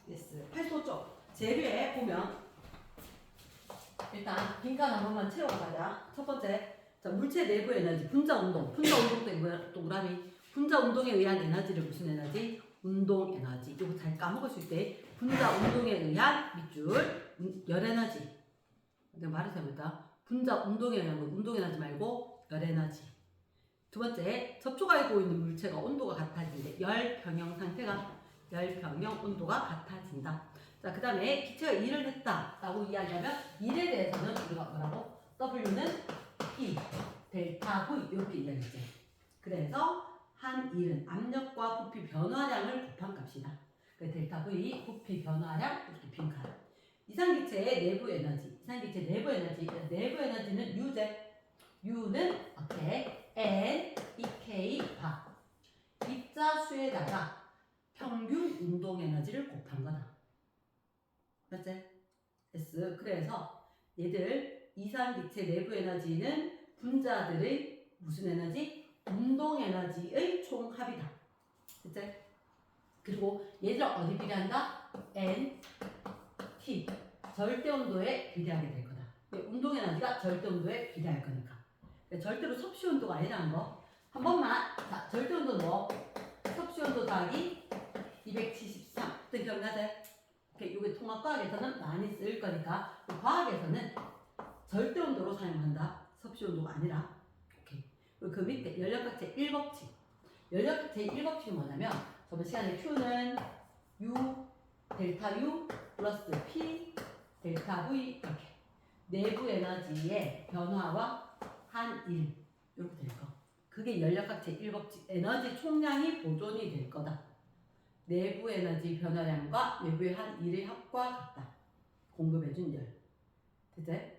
yes. 85쪽 재료에 보면 일단 빈칸 한 번만 채우고 가자. 첫 번째, 자, 물체 내부 에너지, 분자 운동. 분자 운동 때 동그라미. 분자 운동에 의한 에너지를 무슨 에너지? 운동 에너지. 이거 잘 까먹었을 때 분자 운동에 의한 밑줄 열 에너지. 내가 말을 잘못했다. 분자 운동에 의한 건 운동 에너지 말고 열 에너지. 두 번째, 접촉하고 있는 물체가 온도가 같아지는데 열 평형 상태가 열 평형 온도가 같아진다. 자, 그 다음에 기체가 일을 했다라고 이야기하면 일에 대해서는 우리가 뭐라고? W는 E, 델타 V 이렇게 이야기했죠. 그래서 한 일은 압력과 부피 변화량을 곱한 값이다. 그래서 델타 V, 부피 변화량 이렇게 빈칸. 이상기체의 내부 에너지, 이상기체 내부 에너지, 내부 에너지는 U제. U는 어떻게? N, EK 바. 입자 수에다가 평균 운동 에너지를 곱한 거다. 맞지? S. 그래서 얘들 이상기체 내부 에너지는 분자들의 무슨 에너지? 운동 에너지의 총합이다. 됐지? 그리고 얘들 어디 비례한다? N, T. 절대 온도에 비례하게 될 거다. 운동 에너지가 절대 온도에 비례할 거니까. 절대로 섭씨 온도가 아니라는 거. 한 번만. 자, 절대 온도는 뭐? 섭씨 온도 더하기 273. 어떤 기억나세요? 이게 통합과학에서는 많이 쓸 거니까 과학에서는 절대 온도로 사용한다. 섭씨 온도가 아니라. 오케이. 그리고 그 밑에 연력학제 1법칙. 연력학제 1법칙이 뭐냐면 저번 시간에 Q는 U, 델타 U 플러스 P, 델타 V 이렇게 내부 에너지의 변화와 한 일 이렇게 될 거. 그게 연력학제 1법칙. 에너지 총량이 보존이 될 거다. 내부 에너지 변화량과 외부의 한 일의 합과 같다. 공급해준 열. 됐지?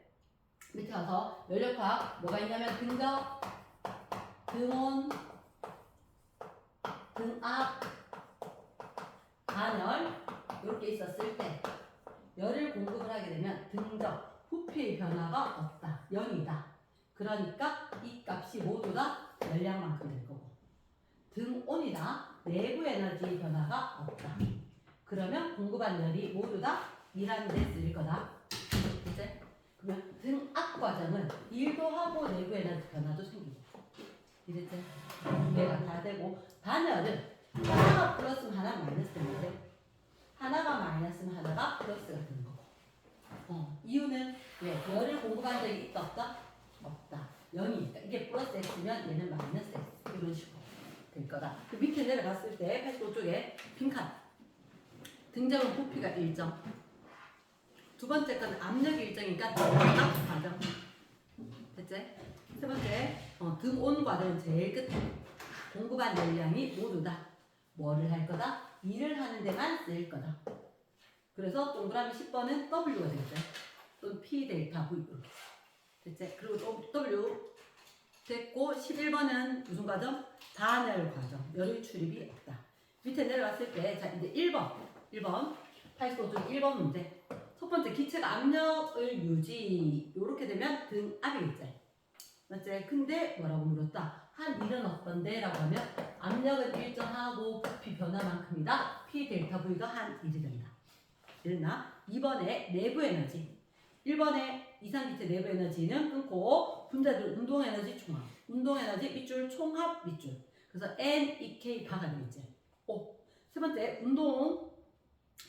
밑에 가서 연력학 뭐가 있냐면 등적, 등온, 등압, 단열 이렇게 있었을 때 열을 공급을 하게 되면 등적, 부피의 변화가 없다. 0이다. 그러니까 이 값이 모두 다 열량만큼 될 거고. 등온이다. 내부 에너지 변화가 없다. 그러면 공급한 열이 모두 다 일하는 데 쓰일 거다. 그치? 그러면 등압 과정은 일도 하고 내부 에너지 변화도 생기고. 이랬지? 두 개가 다 되고. 단열은 하나가 플러스면 하나가 마이너스 되는데 하나가 마이너스면 하나가 플러스가 되는 거고. 이유는 왜? 열을 공급한 적이 있다 없다? 없다. 0이니까. 이게 플러스 X면 얘는 마이너스 X. 이런 식으로 될 거다. 그 밑에 내려갔을 때 85쪽에 빈칸. 등적은 부피가 일정. 두 번째 건 압력이 일정이니까 압 과정. 됐지? 세 번째, 등온 과정은 제일 끝에. 공급한 열량이 모두 다 뭐를 할 거다? 일을 하는 데만 쓰일 거다. 그래서 동그라미 10번은 W가 되겠죠. 또는 P 델타 V 이렇게. 됐지? 그리고 또 W 됐고 11번은 무슨 과정? 단열 과정. 열의 출입이 없다. 밑에 내려갔을 때, 자, 이제 1번. 85쪽 1번 문제. 첫 번째, 기체가 압력을 유지. 요렇게 되면 등압이겠지. 맞지? 근데 뭐라고 물었다? 한 일은 어떤데? 라고 하면 압력은 일정하고 부피 변화만큼이다. P 델타 V가 한 일이 된다. 이랬나? 2번에 내부 에너지. 1번에 이상기체 내부 에너지는 끊고 분자들 운동 에너지 총합. 운동 에너지 밑줄 총합 밑줄. 그래서 N, EK 바가 되겠지. 세 번째, 운동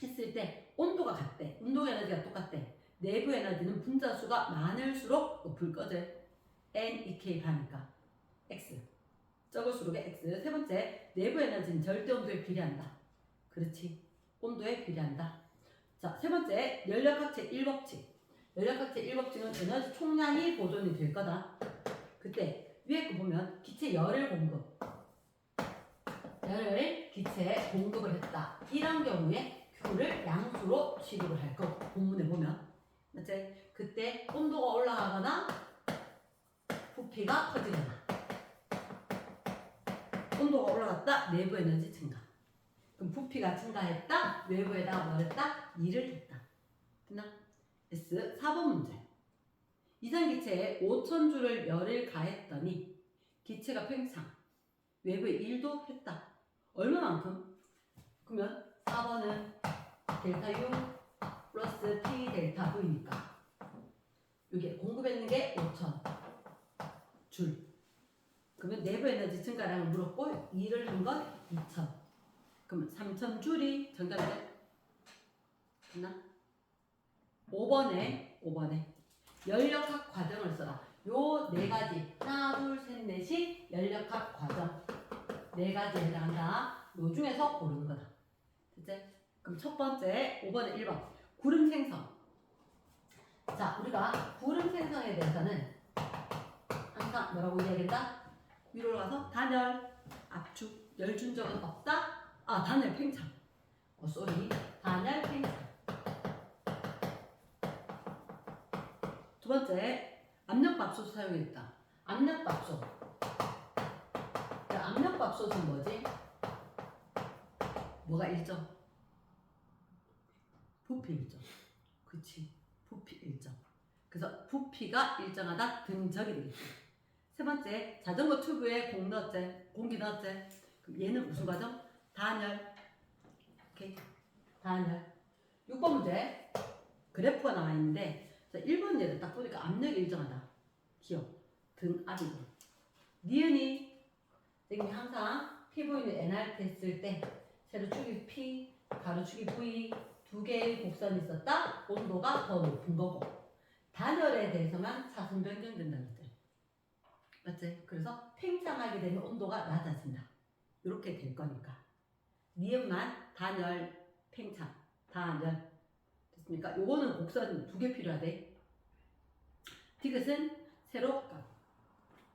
했을 때 온도가 같대. 운동 에너지가 똑같대. 내부 에너지는 분자 수가 많을수록 높을 거지. N, EK 바니까 X. 적을수록의 X. 세 번째, 내부 에너지는 절대 온도에 비례한다. 그렇지. 온도에 비례한다. 자, 세 번째, 연력학제 1법칙. 연력학제 1법칙은 에너지 총량이 보존이 될 거다. 그때 위에 거 보면 기체 열을 공급. 열을 기체에 공급을 했다. 이런 경우에 Q를 양수로 취급을 할 거고. 본문에 보면. 맞지? 그때 온도가 올라가거나 부피가 커지거나. 온도가 올라갔다. 내부 에너지 증가. 그럼 부피가 증가했다. 외부에다가 뭘 했다? 일을 했다. 됐나? S 4번 문제. 이상기체에 5,000J를 열을 가했더니 기체가 팽창. 외부에 일도 했다. 얼마만큼? 그러면 4번은 델타 U 플러스 P 델타 V니까 이게 공급했는 게 5,000 줄. 그러면 내부 에너지 증가량을 물었고 일을 한 건 2,000. 그러면 3,000 줄이 정답이 돼? 됐나? 5번에 연력학 과정을 써라. 요 네 가지 하나 둘 셋 넷이 연력학 과정 네 가지에 해당한다. 요 중에서 고르는 거다. 됐지? 그럼 첫 번째 5번에 1번 구름 생성. 자, 우리가 구름 생성에 대해서는 항상 뭐라고 이야기한다? 위로 가서 단열, 압축, 열 준 적은 없다? 아, 단열 팽창. 쏘리. 단열 팽창. 두 번째, 압력밥솥 사용했다. 압력밥솥. 압력밥솥은 뭐지? 뭐가 일정? 부피 일정. 그치. 부피 일정. 그래서 부피가 일정하다 등적이 되겠지. 세 번째, 자전거 튜브에 공기 넣었지. 그럼 얘는 무슨 과정? 단열. 오케이. 단열. 6번 문제. 그래프가 나와 있는데, 1번 예를 딱 보니까 압력이 일정하다. 기억. 등 압이고. 니은이, 지금 항상 PV는 NRT 했을 때, 세로축이 P, 가로축이 V, 두 개의 곡선이 있었다. 온도가 더 높은 거고. 단열에 대해서만 차순 변경된다는 거죠. 맞지? 그래서 팽창하게 되면 온도가 낮아진다. 이렇게 될 거니까. 니은만 단열, 팽창, 단열. 됐습니까? 요거는 곡선 두 개 필요하대. 디귿은 세로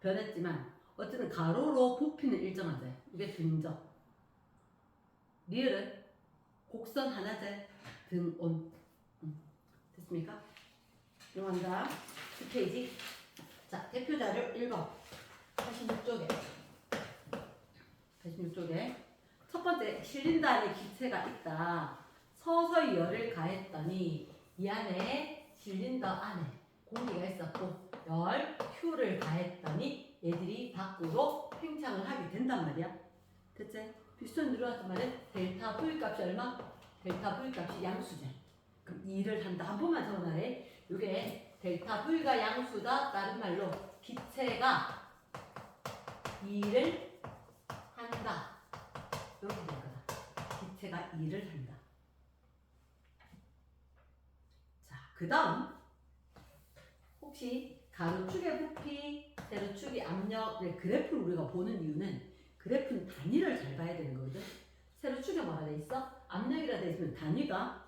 변했지만 어쨌든 가로로 부피는 일정하대. 이게 등적. 리을은 곡선 하나제 등온. 됐습니까? 이용한다. 10페이지. 자, 대표 자료 1번. 86쪽에. 첫 번째, 실린더 안에 기체가 있다. 서서히 열을 가했더니 이 안에 실린더 안에 공기가 있었고 열 Q를 가했더니 얘들이 밖으로 팽창을 하게 된단 말이야. 됐지? 피스톤 늘어났단 말은 델타 V 값이 얼마? 델타 V 값이 양수제. 그럼 일을 한다. 한 번만 적어놔래. 이게 델타 V가 양수다. 다른 말로 기체가 일을 한다. 이렇게 될 거다. 기체가 일을 한다. 자, 그 다음 혹시 가로축의 부피, 세로축의 압력의 그래프를 우리가 보는 이유는 그래프는 단위를 잘 봐야 되는 거거든. 세로축에 뭐가 돼 있어? 압력이라 돼 있으면 단위가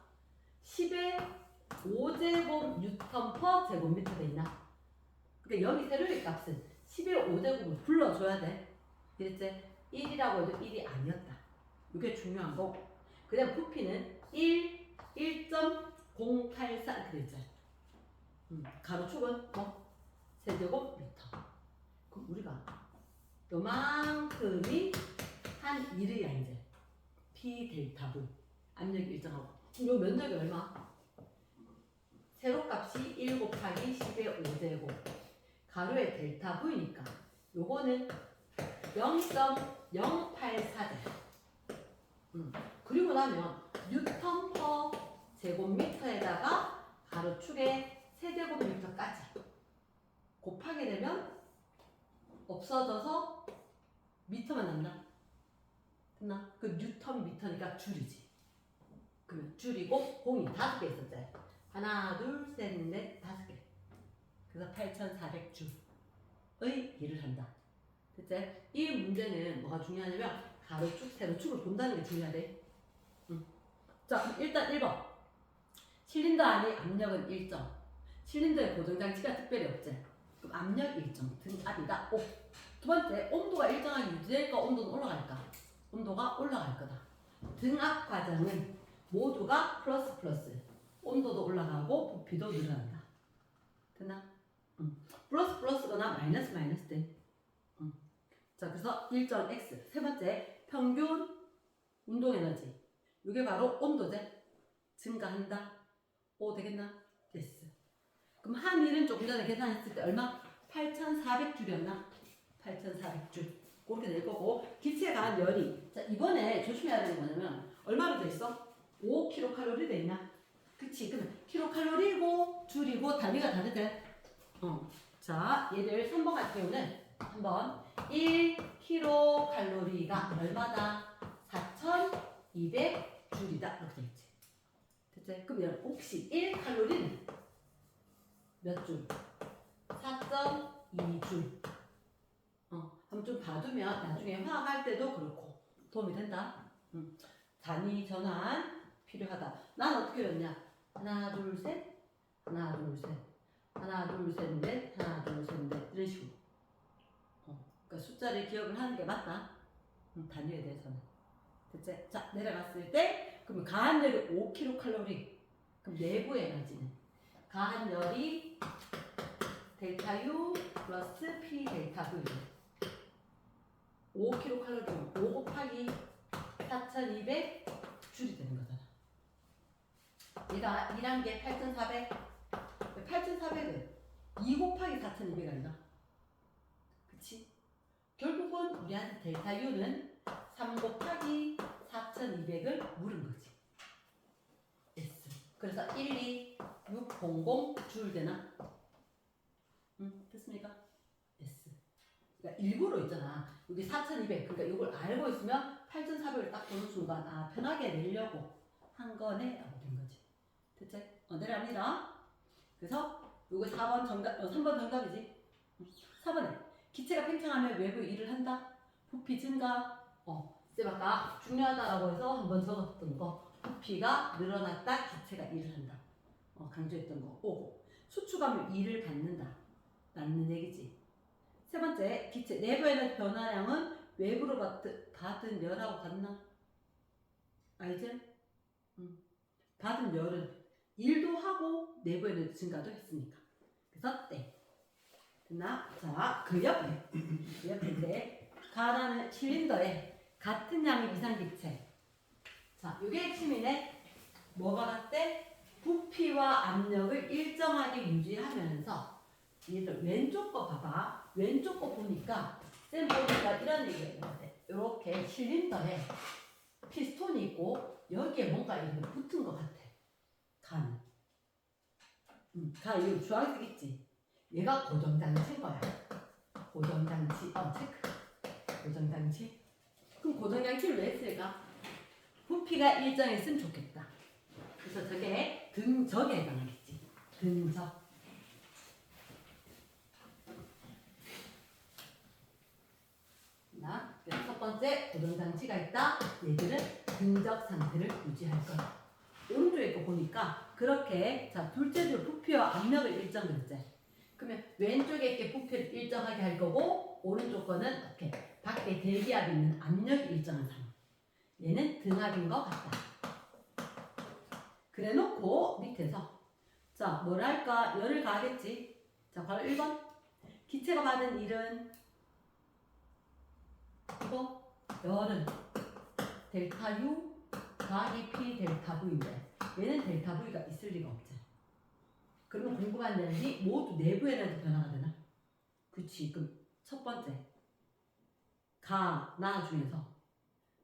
10의 5제곱 뉴턴 퍼 제곱미터 돼 있나? 그러니까 여기 세로의 값은 10의 5제곱을 불러줘야 돼. 그랬지? 1이라고 해도 1이 아니었다. 이게 중요한 거고. 그 다음 부피는 1.084 그랬지. 가로축은 뭐? 세제곱미터. 그럼 우리가 요만큼이 한 1이야 이제. P 델타 V. 압력이 일정하고. 요 면적이 얼마? 세로값이 1 곱하기 10의 5제곱. 가로의 델타 V니까 요거는 0.084제. 그리고 나면 뉴턴 퍼 제곱미터에다가 가로축의 세제곱미터까지 곱하게 되면 없어져서 미터만 남나? 됐나? 그 뉴턴 미터니까 줄이지. 그러면 줄이고 공이 5개 있었지. 하나, 둘, 셋, 넷, 5개. 그래서 8,400주의 일을 한다. 됐지? 이 문제는 뭐가 중요하냐면 가로축, 세로축을 본다는 게 중요하대. 자, 일단 1번. 실린더 안의 압력은 일정. 실린더의 고정장치가 특별히 없지. 그럼 압력 일정, 등압이다. 5. 두 번째, 온도가 일정하게 유지될까? 온도는 올라갈까? 온도가 올라갈 거다. 등압 과정은 모두가 플러스. 온도도 올라가고 부피도 늘어난다. 됐나? 플러스거나 마이너스 돼. 자, 그래서 일정 X. 세 번째, 평균 운동 에너지. 이게 바로 온도제. 증가한다. 오, 되겠나? 됐어. 그럼 한 일은 조금 전에 계산했을 때 얼마? 8,400줄이었나? 8,400줄. 그렇게 될 거고, 기체가 열이. 자, 이번에 조심해야 되는 거냐면, 얼마로 돼 있어? 5kcal 돼 있나? 그치? 그러면 킬로칼로리고 줄이고 단위가 다르지? 자, 얘를 3번 같은 경우는 한번 1kcal가 얼마다? 4,200 줄이다. 이렇게 되겠지. 됐지? 그러면 혹시 1칼로리는 몇 줄? 4.2줄. 한번 좀 봐두면 나중에 화학할 때도 그렇고 도움이 된다. 단위 전환 필요하다. 난 어떻게 외웠냐? 하나, 둘, 셋, 하나, 둘, 셋, 하나, 둘, 셋, 넷, 하나, 둘, 셋, 넷 이런 식으로. 그러니까 숫자를 기억을 하는 게 맞다. 단위에 대해서는. 됐지? 자, 내려갔을 때 그러면 가한열이 5kcal. 그럼 내부의 에너지는 가한열이 델타 U 플러스 P 델타 V. 5kcal면 5 곱하기 4,200 줄이 되는 거잖아. 얘가 1한 게 8,400. 8,400은 2 곱하기 4,200 아닌가? 그치? 결국은 우리한테 델타 U는 3 곱하기 4,200을 물은 거지. S. 그래서 12600 줄 되나? 됐습니까? S. 그러니까 일부러 있잖아. 여기 4,200. 그러니까 이걸 알고 있으면 8,400을 딱 보는 순간 편하게 내려고 한 거네 라고 된 거지. 됐지? 내려갑니다. 그래서 요거 4번 정답, 3번 정답이지. 4번에 기체가 팽창하면 외부 일을 한다. 부피 증가. 쌤 아까 중요하다라고 해서 한번 적었던 거. 부피가 늘어났다. 기체가 일을 한다. 강조했던 거. 오고 수축하면 일을 받는다. 라는 얘기지. 세 번째, 기체 내부에너지 변화량은 외부로 받은 열하고 같나? 알지? 받은 열은 일도 하고 내부 에너지 증가도 했으니까. 그래서 땡. 됐나? 자, 그 옆에 이제 가라는 실린더에 같은 양의 이상기체. 자, 이게 핵심이네. 뭐가 같대? 부피와 압력을 일정하게 유지하면서 얘들 왼쪽 거 봐봐. 왼쪽 거 보니까 쌤 보니까 이런 얘기가 있는데 이렇게 실린더에 피스톤이 있고 여기에 뭔가 이렇게 붙은 것 같아. 간. 가 이거 주황색 있지? 얘가 고정장치인 거야. 고정장치. 체크. 고정장치. 그럼 고정장치를 왜 했을까? 부피가 일정했으면 좋겠다. 그래서 저게 등적에 해당하겠지. 등적. 그래서 첫 번째 고정장치가 있다. 얘들은 등적 상태를 유지할 거야. 오른쪽에 거 보니까 그렇게 자 둘째도 부피와 압력을 일정 그랬지. 그러면 왼쪽에 이렇게 부피를 일정하게 할 거고 오른쪽 거는 이렇게 밖에 대기압이 있는 압력이 일정한 상황. 얘는 등압인 것 같다. 그래 놓고 밑에서 자 뭐랄까 열을 가하겠지. 자 바로 1번 기체가 받은 일은 이거 열은 델타 U 더하기 P 델타 V인데 얘는 델타 V가 있을 리가 없지. 그러면 궁금한 점이 모두 내부 에너지 변화가 되나? 그치. 그럼 첫 번째 가, 나 중에서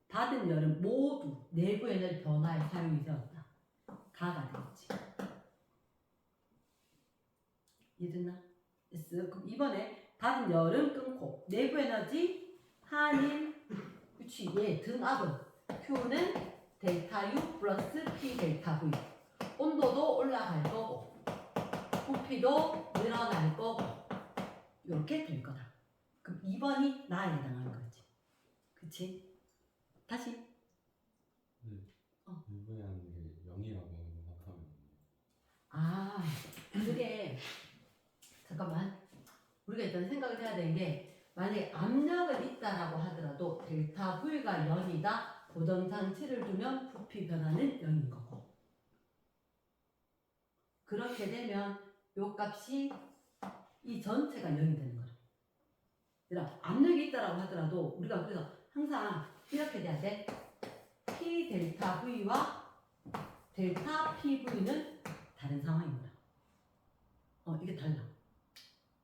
받은 열은 모두 내부 에너지 변화에 사용이 되었다. 가가 되겠지. 이해됐나? S. 그럼 이번에 받은 열은 끊고 내부 에너지 한일 그치. 얘 등압은 Q는 델타 U 플러스 P 델타 V. 온도도 올라갈 거고 부피도 늘어날 거고 이렇게 될 거다. 그럼 2번이 나에 해당하는 거지. 그치? 다시. 네. 일부하는 게 0이라고 나타나요. 그게 잠깐만. 우리가 일단 생각을 해야 되는 게 만약에 압력은 있다라고 하더라도 델타 V가 0이다. 고정장치를 두면 부피 변화는 0인 거고. 그렇게 되면 요 값이 이 전체가 0이 되는 거야. 그러니까 압력이 있다라고 하더라도 우리가 그래서 항상 이렇게 돼야 돼. P 델타 V와 델타 PV는 다른 상황인 거야. 이게 달라.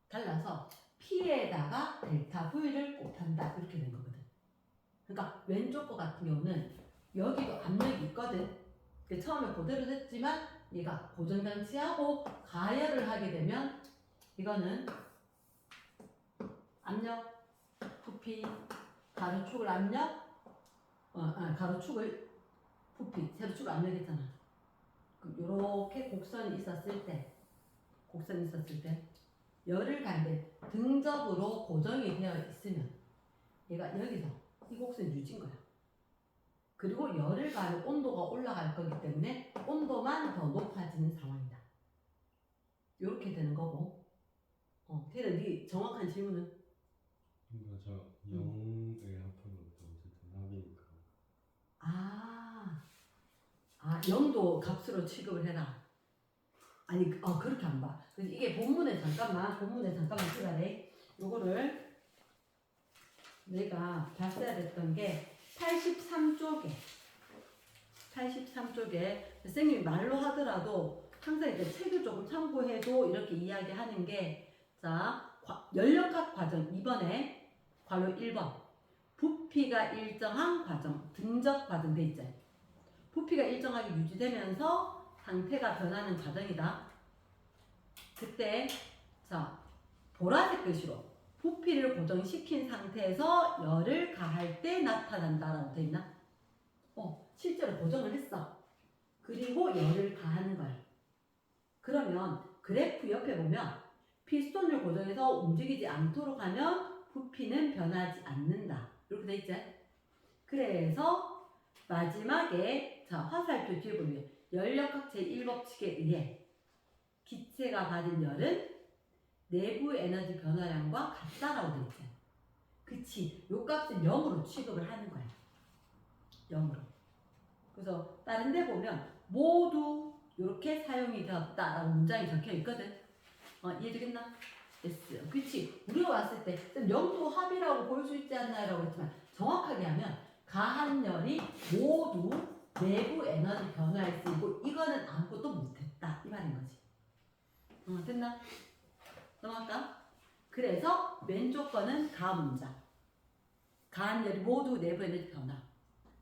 달라서 P에다가 델타 V를 곱한다. 이렇게 된 거거든. 그러니까 왼쪽 거 같은 경우는 여기도 압력이 있거든. 그 처음에 그대로 됐지만 얘가 고정장치하고 가열을 하게 되면 이거는 압력, 부피, 가로축을 압력, 가로축을 부피, 세로축을 압력했잖아. 이렇게 곡선이 있었을 때 열을 가는데 등접으로 고정이 되어 있으면 얘가 여기서 이 곡선이 유지인 거야. 그리고 열을 가하면 온도가 올라갈 거기 때문에 온도만 더 높아지는 상황이다. 이렇게 되는 거고. 태는 네 정확한 질문은? 그러니까 저 0을 합하면 어쨌든 합이니까. 영도 값으로 취급을 해라. 아니, 그렇게 안 봐. 그래서 이게 본문에 잠깐만 들어야 돼. 요거를 내가 봤어야 됐던 게 83쪽에 선생님이 말로 하더라도 항상 이제 책을 조금 참고해도 이렇게 이야기하는 게, 자, 연력학 과정 2번에 괄호 1번 부피가 일정한 과정, 등적 과정 돼 있죠. 부피가 일정하게 유지되면서 상태가 변하는 과정이다. 그때 자, 보라색 글씨로 부피를 고정시킨 상태에서 열을 가할 때 나타난다라고 돼 있나? 실제로 고정을 했어. 그리고 열을 가하는 거야. 그러면 그래프 옆에 보면 피스톤을 고정해서 움직이지 않도록 하면 부피는 변하지 않는다. 이렇게 돼 있지? 그래서 마지막에 자, 화살표 뒤에 보면 연력학 제1법칙에 의해 기체가 받은 열은 내부 에너지 변화량과 같다라고 돼 있지. 그치? 요 값은 0으로 취급을 하는 거야. 0으로. 그래서 다른 데 보면 모두 이렇게 사용이 되었다라고 문장이 적혀 있거든. 이해되겠나? yes. 그치? 우리가 봤을 때 영도 합이라고 볼 수 있지 않나요? 라고 했지만 정확하게 하면 가한 열이 모두 내부 에너지 변화에 쓰이고 이거는 아무것도 못했다 이 말인 거지. 됐나? 넘어갈까? 그래서 왼쪽 거는 가 문장. 가한 열이 모두 내부 에너지 변화.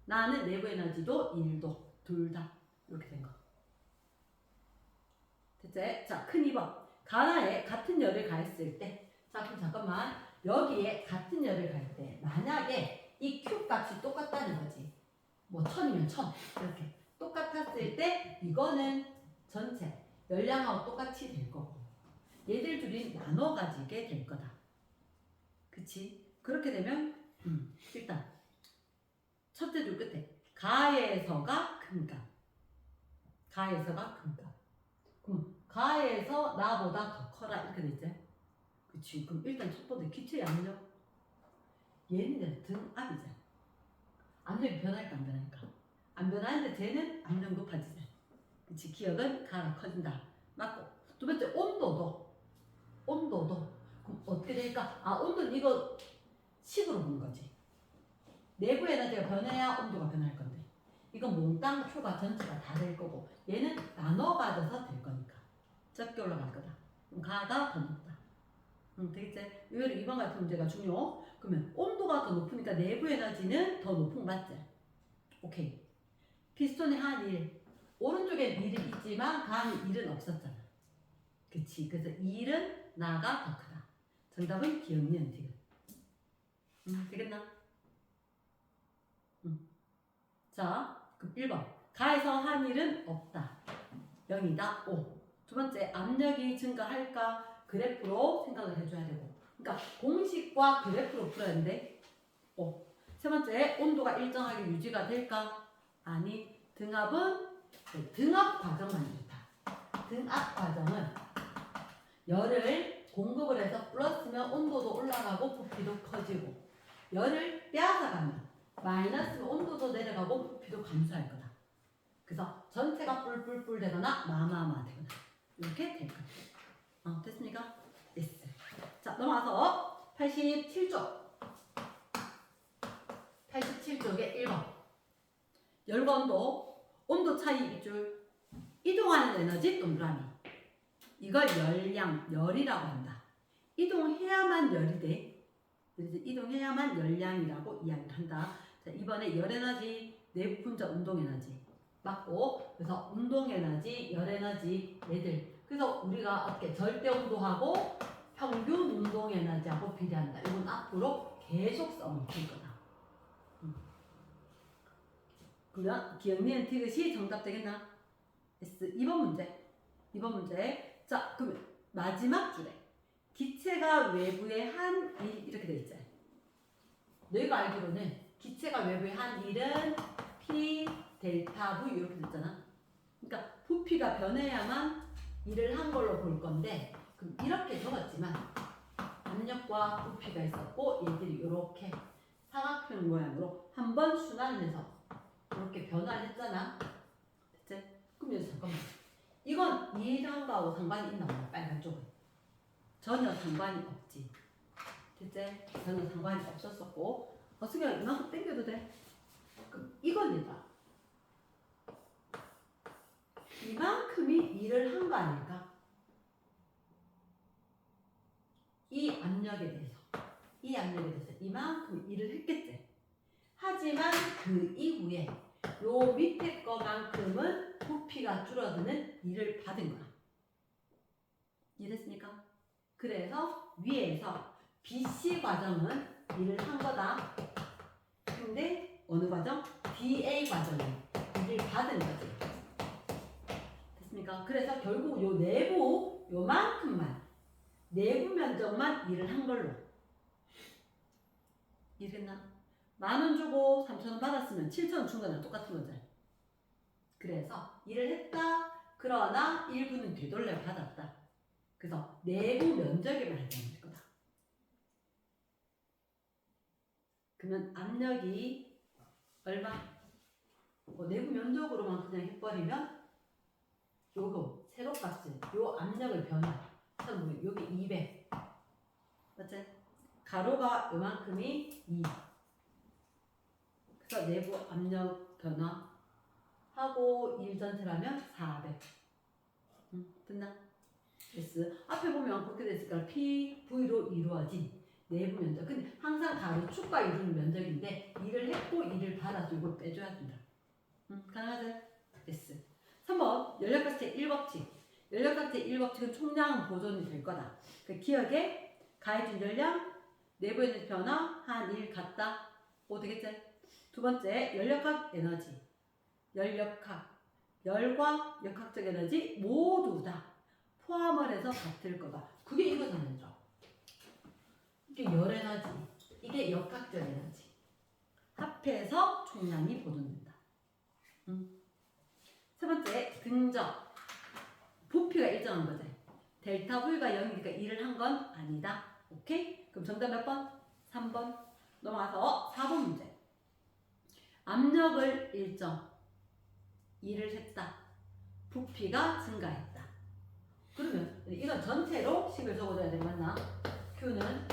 나는 내부 에너지도 1도 둘 다 이렇게 된 거. 됐지? 자, 큰 2번. 가나에 같은 열을 가했을 때, 자, 그럼 잠깐만. 여기에 같은 열을 가할 때, 만약에 이 Q 값이 똑같다는 거지. 뭐 1000이면 1000 이렇게 똑같았을 때 이거는 전체 열량하고 똑같이 될 거고 얘들 둘이 나눠 가지게 될 거다. 그치? 그렇게 되면 일단 첫째 줄 끝에 가에서가 큰 값. 그럼 가에서 나보다 더 커라 이렇게 되지? 그치? 그럼 일단 첫 번째 기체 압력 얘는 등압이잖아. 압력이 변할까 안 변할까? 안 변하는데 쟤는 압력 높아지잖아. 그치? 기억은 가가 커진다. 맞고 두 번째 온도도 그럼 어떻게 될까? 온도는 이거 식으로 보는 거지. 내부 에너지가 변해야 온도가 변할 건데 이건 몽땅 Q가 전체가 다 될 거고 얘는 나눠 가져서 될 거니까 적게 올라갈 거다. 그럼 가가 더 높다. 되겠지? 의외로 이번 같은 문제가 중요. 그러면 온도가 더 높으니까 내부 에너지는 더 높은 거 맞지? 오케이. 피스톤의 한 1. 오른쪽에 1은 있지만 가는 1은 없었잖아. 그치? 그래서 1은 나가 더 크다. 정답은 기억니은 디귿. 되겠나? 자, 그럼 1번. 가에서 한 1은 없다. 0이다. 5. 두 번째, 압력이 증가할까? 그래프로 생각을 해줘야 되고. 그러니까 공식과 그래프로 풀어야 되는데. 세 번째, 온도가 일정하게 유지가 될까? 아니, 등압은 등압 과정만 좋다. 등압 과정은 열을 공급을 해서 플러스면 온도도 올라가고 부피도 커지고 열을 빼앗아가면 마이너스면 온도도 내려가고 부피도 감소할 거다. 그래서 전체가 뿔뿔뿔 되거나 마마마 되거나 이렇게 될 거다. 됐습니까? yes. 자, 넘어가서 87쪽. 87쪽에 1번. 열과 온도 차이 입줄 이동하는 에너지 동그라미. 이걸 열이라고 한다. 이동해야만 열이 돼. 그래서 이동해야만 열량이라고 이야기를 한다. 자, 이번에 열 에너지, 내부 분자 운동 에너지. 맞고, 그래서 운동 에너지, 열 에너지 얘들. 그래서 우리가 어떻게 절대 온도하고 평균 운동 에너지하고 비례한다. 이건 앞으로 계속 써먹을 거다. 그러면 기억니은 티귿이 정답 되겠나? S 2번 문제. 2번 문제. 자, 그러면 마지막 줄에 기체가 외부의 한 일 이렇게 돼 있잖아요. 너희가 알기로는 기체가 외부의 한 일은 P 델타 V 이렇게 됐잖아. 그러니까 부피가 변해야만 일을 한 걸로 볼 건데, 그럼 이렇게 적었지만 압력과 부피가 있었고 얘들이 이렇게 삼각형 모양으로 한번 순환해서 이렇게 변화를 했잖아. 됐지? 그럼 여기서 잠깐만. 이건 이런 거하고 상관이 있나 보다. 빨간 쪽은. 전혀 상관이 없지. 됐지? 전혀 상관이 없었었고. 승희야 이만큼 당겨도 돼? 그럼 이건 얘다. 이만큼이 일을 한 거 아닐까? 이 압력에 대해서 이만큼 일을 했겠지. 하지만 그 이후에 요 밑에 거만큼은 부피가 줄어드는 일을 받은 거야. 이해됐습니까? 그래서 위에서 BC 과정은 일을 한 거다. 근데 어느 과정? DA 과정이 일을 받은 거지. 됐습니까? 그래서 결국 요 내부 요만큼만 내부 면적만 일을 한 걸로. 이해됐나? 10,000원 주고 3,000원 받았으면 7,000원 준 거랑 똑같은 거잖아. 그래서 일을 했다. 그러나 일부는 되돌려 받았다. 그래서 내부 면적에만 해당될 거다. 그러면 압력이 얼마? 내부 면적으로만 그냥 해버리면 요거 세로값을 요 압력을 변화. 여기 200. 맞지? 가로가 요만큼이 2. 그래서 내부 압력 변화 하고 일 전체라면 400. 됐나? S. 앞에 보면 그렇게 됐으니까 P, V로 이루어진 내부 면적. 근데 항상 가로축과 이루는 면적인데 일을 했고 일을 받아서 이걸 빼줘야 된다. 가능하죠? S. 3번 연력각체 1법칙. 연력각체 1법칙은 총량은 보존이 될 거다. 그 기억에 가해준 연량, 내부 에너지 변화, 한 일 같다. 오 되겠지? 두 번째 연력학 에너지. 열역학. 열과 역학적 에너지 모두 다 포함을 해서 같을 거다. 그게 이거잖아요. 이게 열 에너지, 이게 역학적 에너지. 합해서 총량이 보존된다. 세 번째, 등적. 부피가 일정한 거지. 델타 V가 0이니까 일을 한 건 아니다. 오케이? 그럼 정답 몇 번? 3번. 넘어가서 4번 문제. 압력을 일정. 일을 했다. 부피가 증가했다. 그러면 이건 전체로 식을 적어줘야 돼. 맞나? Q는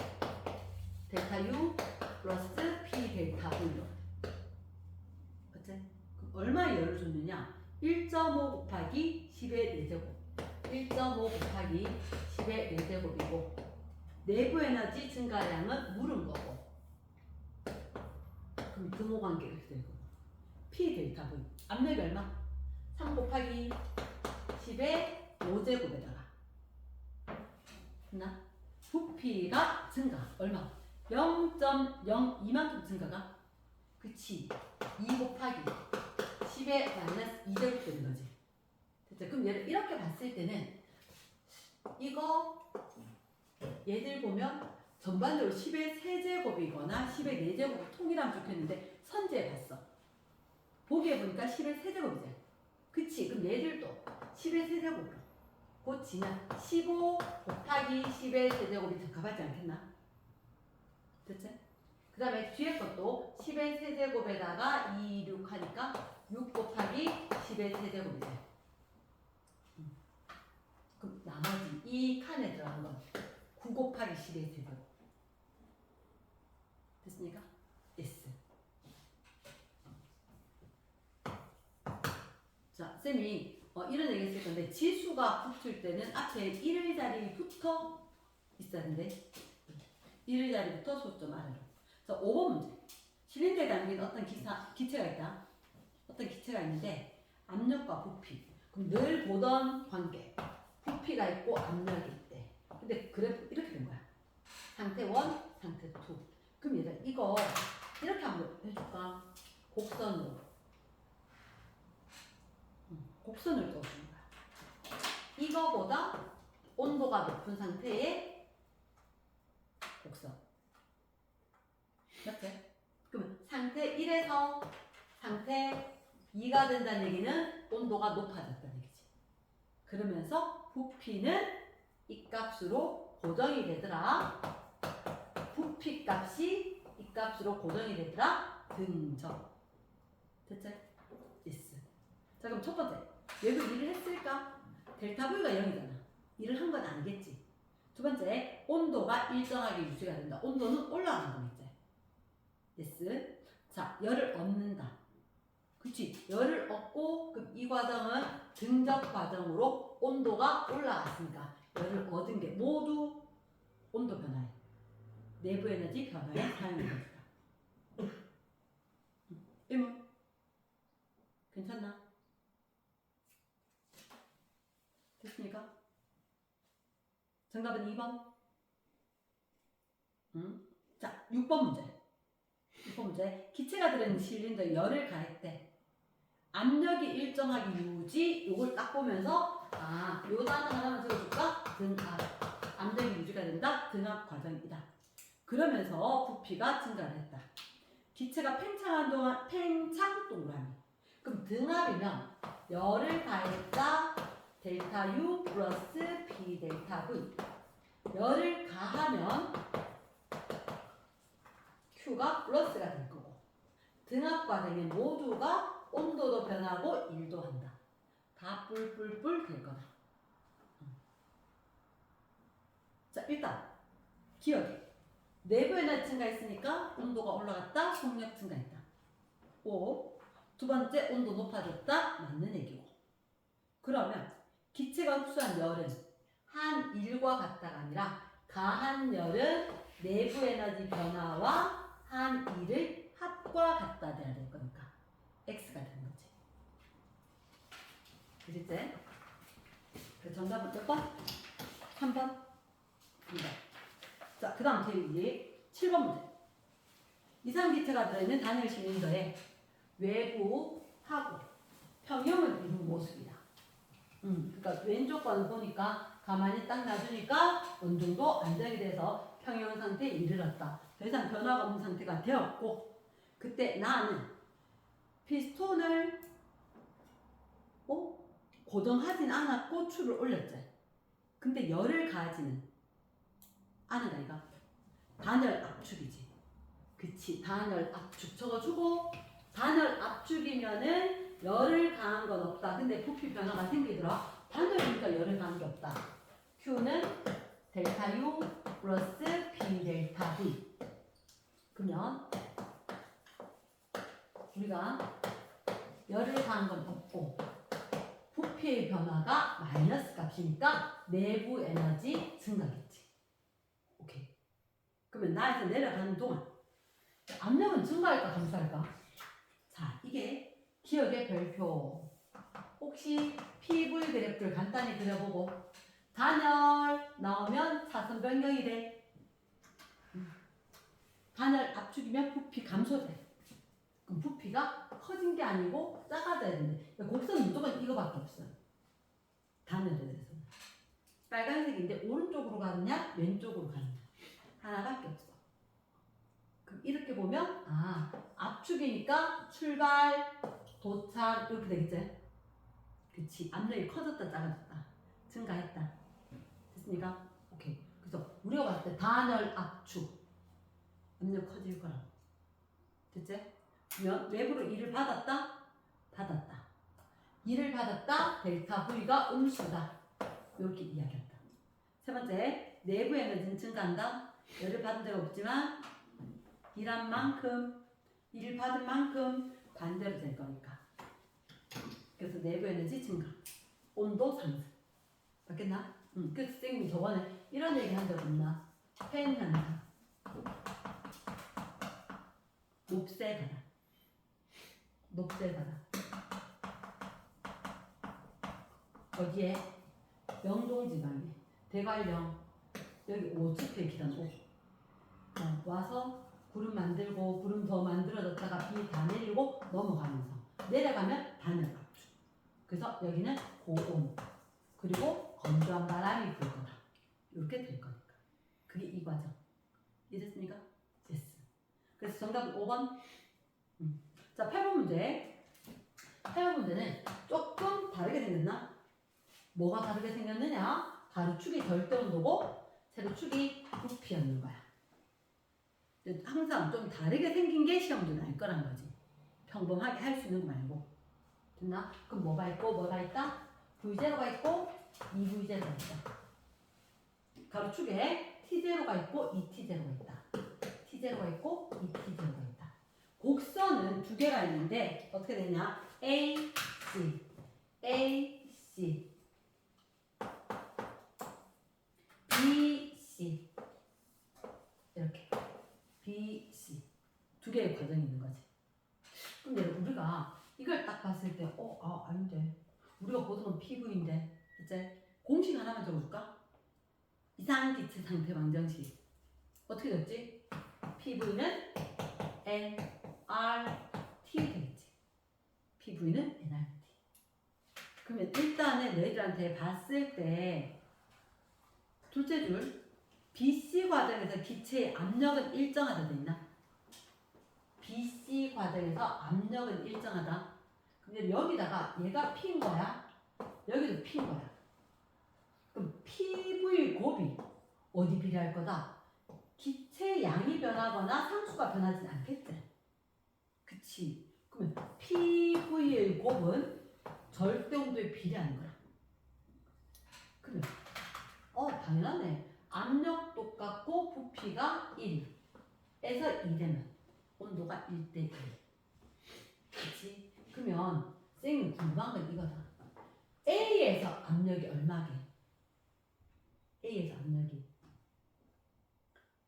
델타 U 플러스 P 델타 V로. 어째? 그럼 얼마의 열을 줬느냐? 1.5 곱하기 10의 4제곱. 1.5 곱하기 10의 4제곱이고 내부 에너지 증가량은 물은 거고. 그럼 등호 관계가 이렇게 되고 P 델타 V. 압력이 얼마? 3 곱하기 10의 5제곱에다가 됐나? 부피가 증가. 얼마? 0.0 이만큼 증가가? 그치. 2 곱하기 10의 마이너스 2제곱 되는 거지. 됐죠? 그럼 얘를 이렇게 봤을 때는 이거 얘들 보면 전반적으로 10의 세제곱이거나 10의 4제곱이 통일하면 좋겠는데 선지해 봤어. 보기에 보니까 10의 세제곱이잖아. 그치? 그럼 얘들도 10의 세제곱으로 고치면 15 곱하기 10의 세제곱이 적합하지 않겠나? 됐지? 그 다음에 뒤에 것도 10의 세제곱에다가 2, 6 하니까 6 곱하기 10의 세제곱이잖아. 그럼 나머지 이 칸에 들어간 건 9 곱하기 10의 세제곱. 됐습니까? S. 자, 쌤이 이런 얘기 했을 건데 지수가 붙을 때는 앞에 1의 자리 붙어 있어야 되는데 1의 자리부터 소점 아래로. 자, 5번 문제. 실린더에 담긴 어떤 기체가 있다. 어떤 기체가 있는데 압력과 부피. 그럼 늘 보던 관계. 부피가 있고 압력이 있대. 근데 그래프 이렇게 된 거야. 상태 1, 상태 2. 그럼 얘들 이거 이렇게 한번 해줄까? 곡선으로. 곡선을 그어주는 거야. 이거보다 온도가 높은 상태의 곡선. 맞지? 그러면 상태 1에서 상태 2가 된다는 얘기는 온도가 높아졌다는 얘기지. 그러면서 부피는 이 값으로 고정이 되더라. 부피 값이 이 값으로 고정이 되더라. 등정. 됐지? yes. 자, 그럼 첫 번째. 외부 일을 했을까? 델타 V가 0이잖아. 일을 한 건 아니겠지. 두 번째, 온도가 일정하게 유지가 된다. 온도는 올라가는 거겠지. yes. 자, 열을 얻는다. 그치? 열을 얻고 그럼 이 과정은 등적 과정으로 온도가 올라갔으니까 열을 얻은 게 모두 온도 변화에 내부 에너지 변화에 사용이 됩니다. 1문 괜찮나? 됐습니까? 정답은 2번. 자, 6번 문제. 6번 문제. 기체가 들어있는 실린더에 열을 가했대. 압력이 일정하게 유지. 요걸 딱 보면서 요 단어 하나만 적어줄까? 등압. 압력이 유지가 된다. 등압 과정이다. 그러면서 부피가 증가를 했다. 기체가 팽창한 동안 팽창 동그라미. 그럼 등압이면 열을 가했다. 델타 U 플러스 B 델타 V. 열을 가하면 Q가 플러스가 될 거고. 등압 과정에 모두가 온도도 변하고 일도 한다. 다 뿔뿔뿔 될 거다. 자, 일단 기억해. 내부 에너지 증가했으니까 온도가 올라갔다. 속력 증가했다. 오. 두 번째, 온도 높아졌다. 맞는 얘기고. 그러면 기체가 흡수한 열은 한 1과 같다가 아니라 가한 열은 내부 에너지 변화와 한 1을 합과 같다 돼야 될 거니까 X가 되는 거지. 그랬지? 그 정답은 몇 번? 3번? 2번. 자, 그 다음 제 7번 문제. 이상기체가 들어있는 단열 실린더에 외부하고 평형을 이룬 모습이다. 그러니까 왼쪽 거는 보니까 가만히 딱 놔두니까 어느 정도 안정이 돼서 평형 상태에 이르렀다. 더 이상 변화가 없는 상태가 되었고, 그때 나는 피스톤을 고정하진 않았고 추를 올렸지. 근데 열을 가하지는 않은 아이가 단열 압축이지. 그치, 단열 압축 적어주고, 단열 압축이면은 열을 가한 건 없다. 근데 부피 변화가 생기더라. 단열이니까 열을 가한 게 없다. Q는 델타 U 플러스 B 델타 V. 그러면 우리가 열을 가한 건 없고 부피의 변화가 마이너스 값이니까 내부 에너지 증가겠지. 오케이. 그러면 나에서 내려가는 동안 압력은 증가할까 감소할까? 자, 이게 기억의 별표. 혹시 PV 그래프를 간단히 그려보고 단열 나오면 차선 변경이 돼. 단열 압축이면 부피 감소돼. 그럼 부피가 커진 게 아니고 작아져야 되는데 곡선은 무조건 이거밖에 없어. 단열에 대해서는. 빨간색인데 오른쪽으로 가느냐 왼쪽으로 가느냐 하나밖에 없어. 그럼 이렇게 보면 압축이니까 출발, 도착 이렇게 되겠지? 그치. 압력이 커졌다 작아졌다 증가했다. 됐습니까? 오케이. 그래서 우리가 봤을 때 단열 압축 압력 커질 거라고. 됐지? 그러면 외부로 2를 받았다? 받았다. 2를 받았다? 델타 V가 음수다. 이렇게 이야기한다. 세 번째, 내부 에너지는 증가한다. 열을 받은 데가 없지만 일한 만큼, 일을 받은 만큼 반대로 될 거니까. 그래서 내부 에너지 증가. 온도 상승. 맞겠나? 그래서 선생님이 저번에 이런 얘기 한 적 없나? 팬 현상. 높새 바다. 높새 바다. 어디에? 영동지방에 대관령 여기 5층에 기단 5 와서 구름 만들고 구름 더 만들어졌다가 비 다 내리고 넘어가면서 내려가면 단열 압축. 그래서 여기는 고온 그리고 건조한 바람이 불 거다. 이렇게 될 거니까. 그게 이 과정. 이해됐습니까? 됐어. 그래서 정답은 5번. 자, 8번 문제. 8번 문제는 조금 다르게 생겼나? 뭐가 다르게 생겼느냐? 가로축이 절대온도고 세로축이 부피였는 거야. 항상 좀 다르게 생긴 게 시험 문제 날 거란 거지. 평범하게 할 수 있는 거 말고. 됐나? 그럼 뭐가 있고 뭐가 있다? V0가 있고 2V0가 있다. 가로축에 T0가 있고 2T0가 있다. T0가 있고 2T0가 있다. 곡선은 두 개가 있는데 어떻게 되냐? A, C, A, C, B, C 이렇게 B, C 두 개의 과정이 있는 거지. 근데 우리가 이걸 딱 봤을 때 아닌데 우리가 보통은 PV인데 이제 공식 하나만 적어줄까? 이상기체 상태 방정식 어떻게 적지? PV는 nRT 되겠지. PV는 nRT. 그러면 일단은 너희들한테 봤을 때 둘째 줄 BC 과정에서 기체의 압력은 일정하다 돼 있나? BC 과정에서 압력은 일정하다. 근데 여기다가 얘가 P인 거야. 여기도 P인 거야. 그럼 PV 곱이 어디 비례할 거다? 기체 양이 변하거나 상수가 변하진 않겠지. 그치? 그러면 PV의 곱은 절대 온도에 비례하는 거야. 그러면 당연하네. 압력 똑같고 부피가 1에서 2되면 온도가 1대1. 그치? 그러면 쌤이 궁금한 건 이거다. A에서 압력이 얼마게? A에서 압력이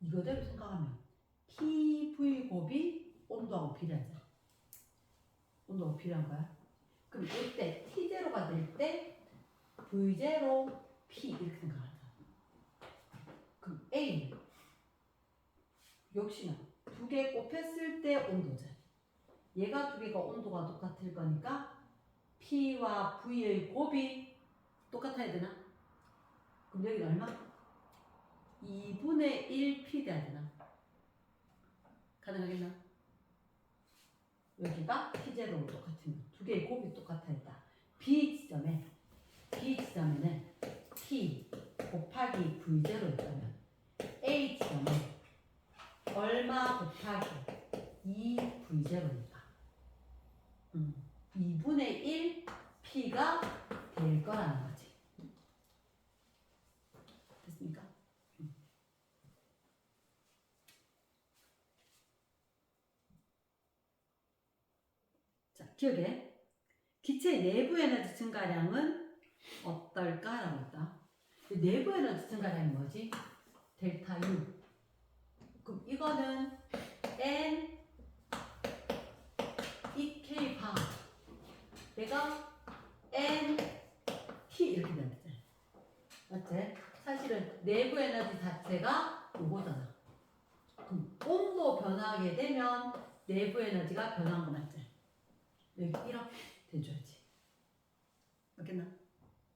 이거대로 생각하면 PV 곱이 온도하고 비례하잖아. 온도하고 비례한 거야. 그럼 이때 T0가 될 때 V0 P 이렇게 생각하자. 그럼 A 역시나 두 개 곱했을 때 온도죠. 얘가 두 개가 온도가 똑같을 거니까 P와 V의 곱이 똑같아야 되나? 그럼 여기는 얼마? 2분의 1 P 돼야 되나? 가능하겠나? 여기가 T0로 똑같으면 두 개의 곱이 똑같아야겠다. B 지점에는 T 곱하기 V0였다면 A 지점은 얼마 곱하기 2V0니까 2분의 1 P가 될 거라는 거지. 됐습니까? 자, 기억해. 기체의 내부 에너지 증가량은 어떨까라고 했다. 내부 에너지 증가량이 뭐지? 델타 U. 그럼 이거는 N EK 바 내가 N T 이렇게 되는 거잖아. 맞지? 사실은 내부 에너지 자체가 요거잖아. 그럼 온도 변하게 되면 내부 에너지가 변한 거 맞지? 여기 이렇게 돼줘야지. 맞겠나?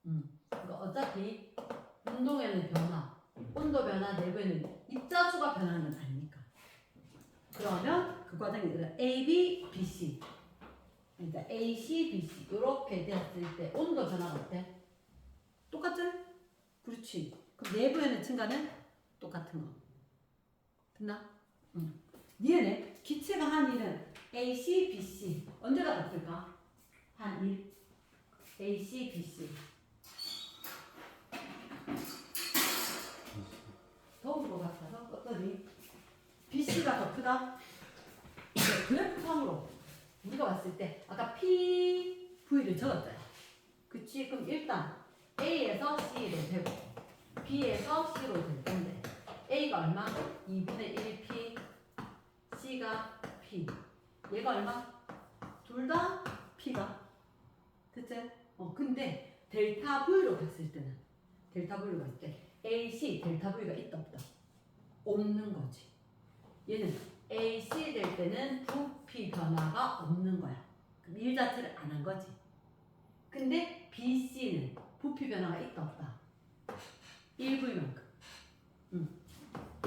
그러니까 어차피 운동에는 변화, 온도 변화, 내부 에너지 입자수가 변하는 건 아니니까. 그러면 그 과정이 A, B, B, C. 그러니까 A, C, B, C 이렇게 되었을 때 온도 변화가 어때? 똑같지? 그렇지. 그럼 내부에는 증가는 똑같은 거. 됐나? 얘네 기체가 한 1은 A, C, B, C 언제가 같을까? 한 1. A, C, B, C. 더운 것 같아서 어떠니? B, C가 더 크다? 그래프상으로 우리가 봤을 때 아까 P, V를 적었잖아. 그치? 그럼 일단 A에서 C로 되고 B에서 C로 될 건데 A가 얼마? 2분의 1 P, C가 P. 얘가 얼마? 둘 다 P가. 됐지? 근데 델타 V로 갔을 때는 델타 V로 갔을 때 AC 델타 V가 있다 없다? 없는 거지. 얘는 AC 될 때는 부피 변화가 없는 거야. 그럼 일 자체를 안 한 거지. 근데 BC는 부피 변화가 있다 없다? 1V만큼.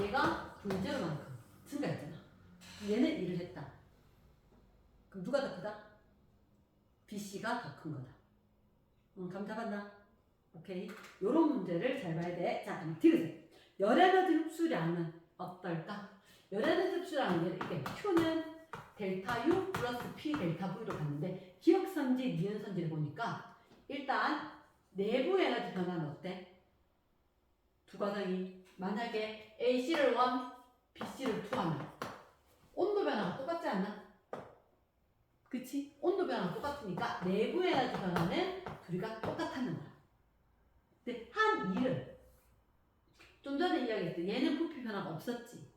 얘가 V0만큼 증가했잖아. 얘는 일을 했다. 그럼 누가 더 크다? BC가 더 큰 거다. 감 잡았나? 오케이. 요런 문제를 잘 봐야 돼. 자, 그럼 디귿. 열에너지 흡수량은 어떨까? 열에너지 흡수량은 이게 Q는 델타 U 플러스 P 델타 V로 갔는데 기억선지, 니은선지를 보니까 일단 내부 에너지 변화는 어때? 두 과정이 만약에 AC를 1, BC를 2 하면 온도 변화가 똑같지 않나? 그치? 온도 변화가 똑같으니까 내부 에너지 변화는 둘이가 똑같다는 거야. 근데 한 일을 좀 전에 이야기했듯이 얘는 부피 변화가 없었지.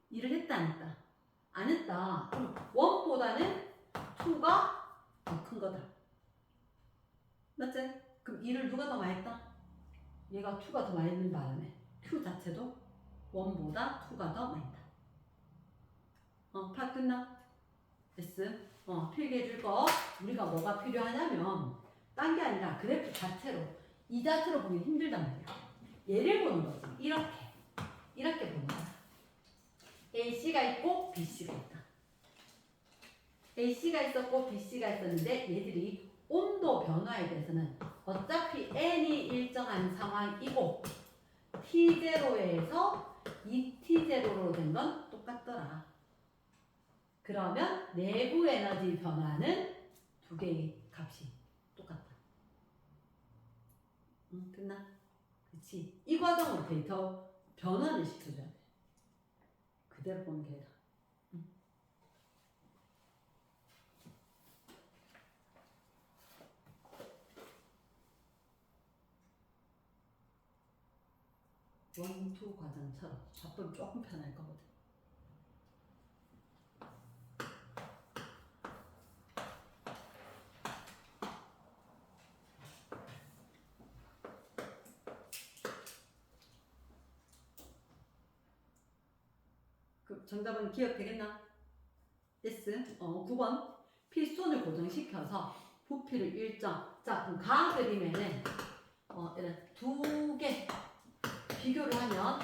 일을 했다 안 했다? 안 했다. 그럼 1보다는 2가 더 큰 거다. 맞지? 그럼 일을 누가 더 많이 했다? 얘가 2가 더 많이 했는 바람에 Q 자체도 1보다 2가 더 많이 했다. 파 끝나? S. 필기해 줄 거. 우리가 뭐가 필요하냐면 딴 게 아니라 그래프 자체로 이 자체로 보기 힘들단 말이야. 얘를 보는 거지. 이렇게 보는 거야. AC가 있고 BC가 있다. AC가 있었고 BC가 있었는데 얘들이 온도 변화에 대해서는 어차피 N이 일정한 상황이고 T0에서 2T0로 된 건 똑같더라. 그러면 내부 에너지 변화는 두 개의 값이 똑같다. 끝나? 그치? 이 과정으로 데이터 변환을 시켜줘야 돼. 그대로 보는 게 아니라. 원, 투 과정처럼 잡으면 조금 편할 거거든. 그 정답은 기억되겠나? yes. 9번. 피스톤을 고정시켜서 부피를 일정. 자, 그럼 가 그림에는 이런 두 개 비교를 하면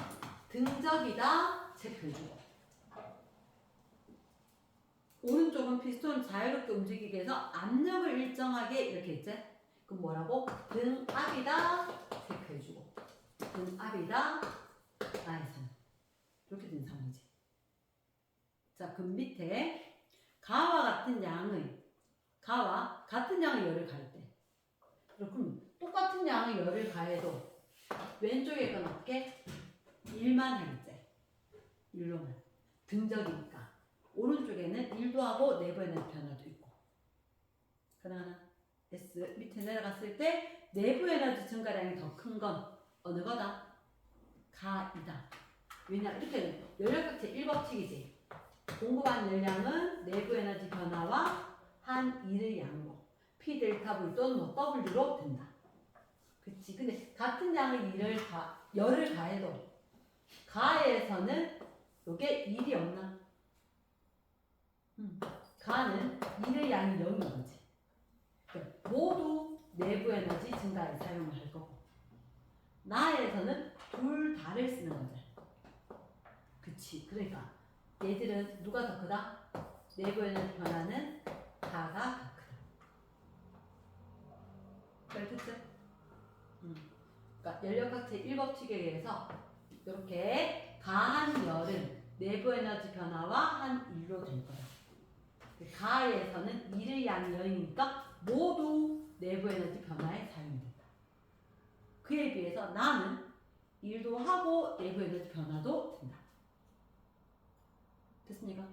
등적이다 체크해주고 오른쪽은 피스톤을 자유롭게 움직이게 해서 압력을 일정하게 이렇게 했지? 그럼 뭐라고? 등압이다 체크해주고 등압이다 나에서는 이렇게 된 상황이지. 자, 그럼 밑에 가와 같은 양의 열을 가할 때 그럼 똑같은 양의 열을 가해도 왼쪽에 건 없게 1만 하겠지. 1로만 등적이니까 오른쪽에는 1도 하고 내부 에너지 변화도 있고. 그러나 S 밑에 내려갔을 때 내부 에너지 증가량이 더 큰 건 어느 거다? 가이다. 왜냐? 이렇게 연력각체 1법칙이지. 공급한 열량은 내부 에너지 변화와 한 1의 양으로 P 델타 V 또는 뭐 W로 된다. 그치? 근데 같은 양의 열을 가해도 가에서는 요게 1이 없나? 가는 1의 양이 0인 거지. 모두 내부 에너지 증가에 사용을 할 거고 나에서는 둘 다를 쓰는 거지. 그치? 그러니까 얘들은 누가 더 크다? 내부 에너지 변화는 가가 더 크다. 잘 듣죠? 그러니까 연력학체 1법칙에 의해서 이렇게 가한 열은 내부 에너지 변화와 한 1로 된 거야. 가에서는 1의 양이 0이니까 모두 내부 에너지 변화에 사용된다. 그에 비해서 나는 1도 하고 내부 에너지 변화도 된다. 됐습니까?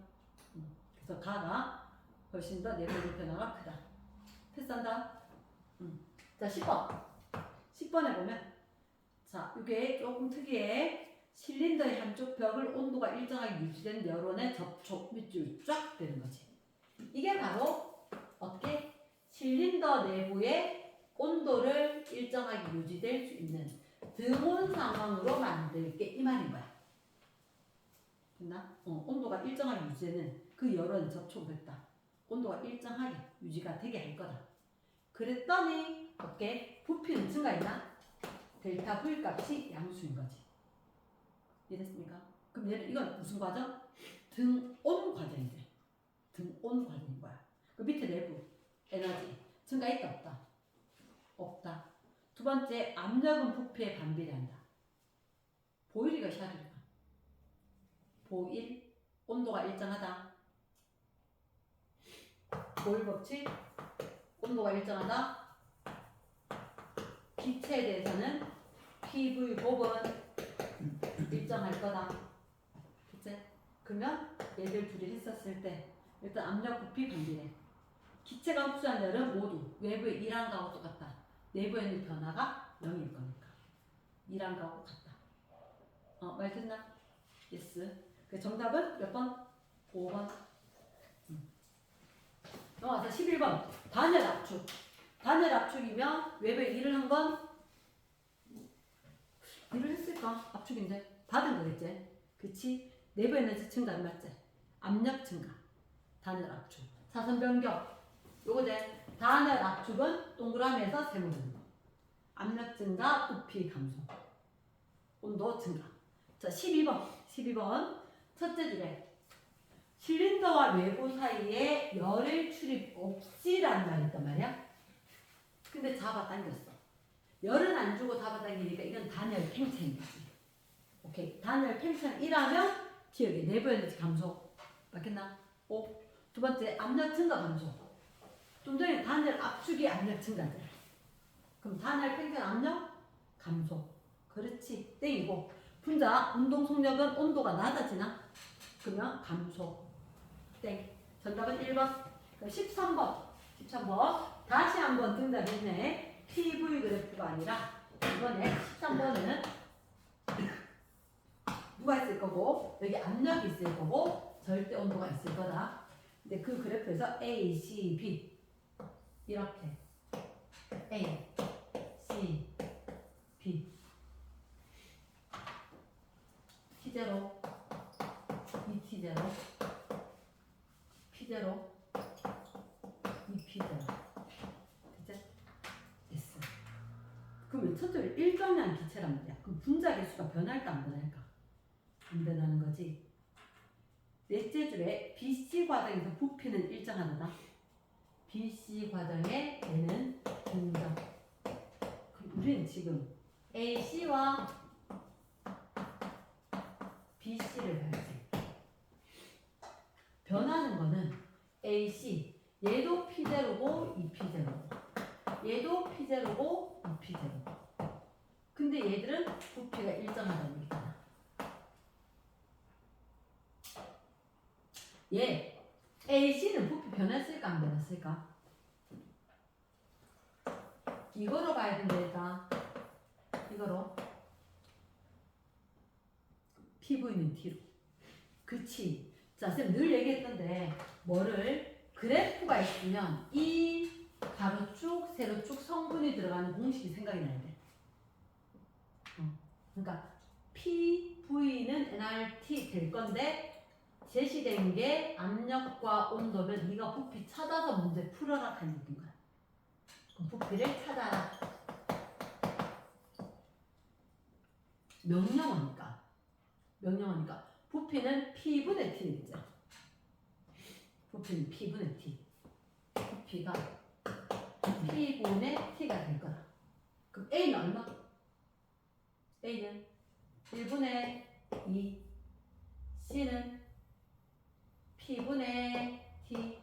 그래서 가가 훨씬 더 내부 에너지 변화가 크다. 패스한다. 자, 10번에 보면 자, 이게 조금 특이해. 실린더의 한쪽 벽을 온도가 일정하게 유지된 여론의 접촉 밑줄 쫙 되는 거지. 이게 바로 어떻게 실린더 내부의 온도를 일정하게 유지될 수 있는 등온 상황으로 만들게 이 말인 거야. 됐나? 온도가 일정하게 유지되는 그 열은 접촉됐다. 온도가 일정하게 유지가 되게 할 거다. 그랬더니 어떻게 부피는 증가했나? 델타 V 값이 양수인 거지. 이해됐습니까? 그럼 얘는 이건 무슨 과정? 등온 과정이지. 등온 과정인 거야. 그 밑에 내부 에너지 증가했다 없다? 없다. 두 번째 압력은 부피에 반비례한다. 보일이가 샤르리가. 보일 온도가 일정하다. 보일 법칙 온도가 일정하다. 기체에 대해서는 PV 곱은 일정할 거다. 그치? 그러면 얘들 둘이 했었을 때 일단 압력 부피 반비례. 기체가 흡수한 열은 모두 외부의 이란가하고 똑같다. 내부에 있는 변화가 0일 거니까. 이란가하고 같다. 말 됐나? 예스. 그 정답은 몇 번? 5번. 넘어가서 11번. 단열 압축. 단열 압축이면 외부에 일을 한 건 일을 했을까? 압축인데 받은 거겠지? 그치? 내부 에너지 증가 맞지? 압력 증가. 단열 압축. 사선 변경. 요거제 단열 압축은 동그라미에서 세모되는 거. 압력 증가, 부피 감소. 온도 증가. 자, 12번. 첫째 줄에 실린더와 외부 사이에 열의 출입 없이라는 말이 있단 말이야. 근데 잡아당겼어. 열은 안 주고 잡아당기니까 이건 단열 팽창인 거지. 오케이. 단열 팽창이라면 기억에 내부 에너지 감소. 맞겠나? 두 번째 압력 증가 감소. 좀 전에 단열 압축이 압력 증가잖아. 그럼 단열 팽창 압력 감소. 그렇지. 땡이고. 분자 운동 속력은 온도가 낮아지나? 그러면 감소. 땡. 정답은 1번. 13번. 다시 한번 등장했네. PV 그래프가 아니라 이번에 13번에는 누가 있을 거고 여기 압력이 있을 거고 절대 온도가 있을 거다. 근데 그 그래프에서 A, C, B 이렇게 A, C, B T0, 이 T0, P0, 이 P0 그러면 첫째로 일정량 기체란 말이야. 그럼 분자 개수가 변할까 안 변할까? 안 변하는 거지. 넷째 줄에 BC 과정에서 부피는 일정하다. BC 과정에 얘는 등정. 그럼 우리는 지금 AC와 BC를 봐야지. 변하는 거는 AC. 얘도 P0고 이 P0고. 얘도 P0고 이 P0고. 근데 얘들은 부피가 일정하다는 얘기잖아. 얘 AC는 부피 변했을까 안 변했을까? 이거로 봐야 된다 일단. 이거로 PV는 T로. 그치. 자, 쌤 늘 얘기했던데 뭐를 그래프가 있으면 이 가로축, 세로축 성분이 들어가는 공식이 생각이 나야 돼. 그러니까 PV는 nRT 될 건데 제시된 게 압력과 온도면 네가 부피 찾아서 문제 풀어라 하는 얘기인 거야. 그럼 부피를 찾아라. 명령어니까 부피는 P분의 T겠죠. 부피는 P분의 T. 부피가 P분의 T가 될 거다. 그럼 A는 얼마? A는 1분의 2, C는 P분의 T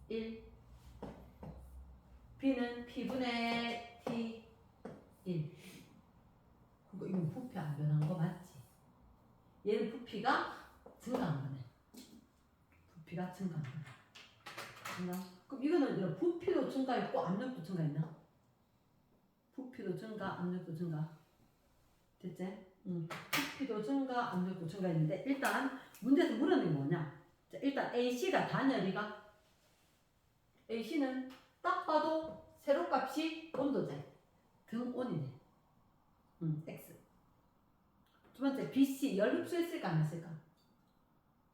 1, B는 P분의 T 1. 그거 이건 부피 안 변한 거 맞지? 얘는 부피가 증가한 거네. 부피가 증가한 거네. 그럼 이거는 이런 부피도 증가했고 압력도 증가했나? 부피도 증가, 압력도 증가. 됐지? 부피도 증가, 압력도 증가했는데 일단 문제에서 물어낸 게 뭐냐? 자, 일단 AC가 단열이가 AC는 딱 봐도 세로값이 온도제. 등온이네. X. 두 번째, BC 열 흡수했을까 안 했을까?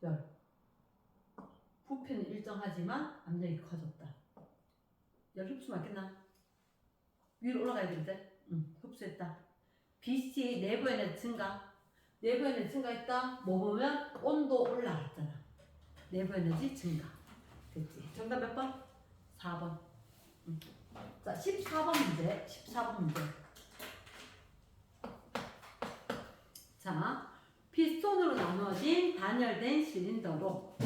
열. 부피는 일정하지만 압력이 커졌다. 열 흡수 맞겠나? 위로 올라가야 되는데? 흡수했다. BC 내부 에너지 증가. 내부 에너지 증가했다. 뭐 보면 온도 올라갔잖아. 내부 에너지 증가. 됐지? 정답 몇 번? 4번. 자, 14번 문제. 14번 문제. 자, 피스톤으로 나누어진 단열된 실린더로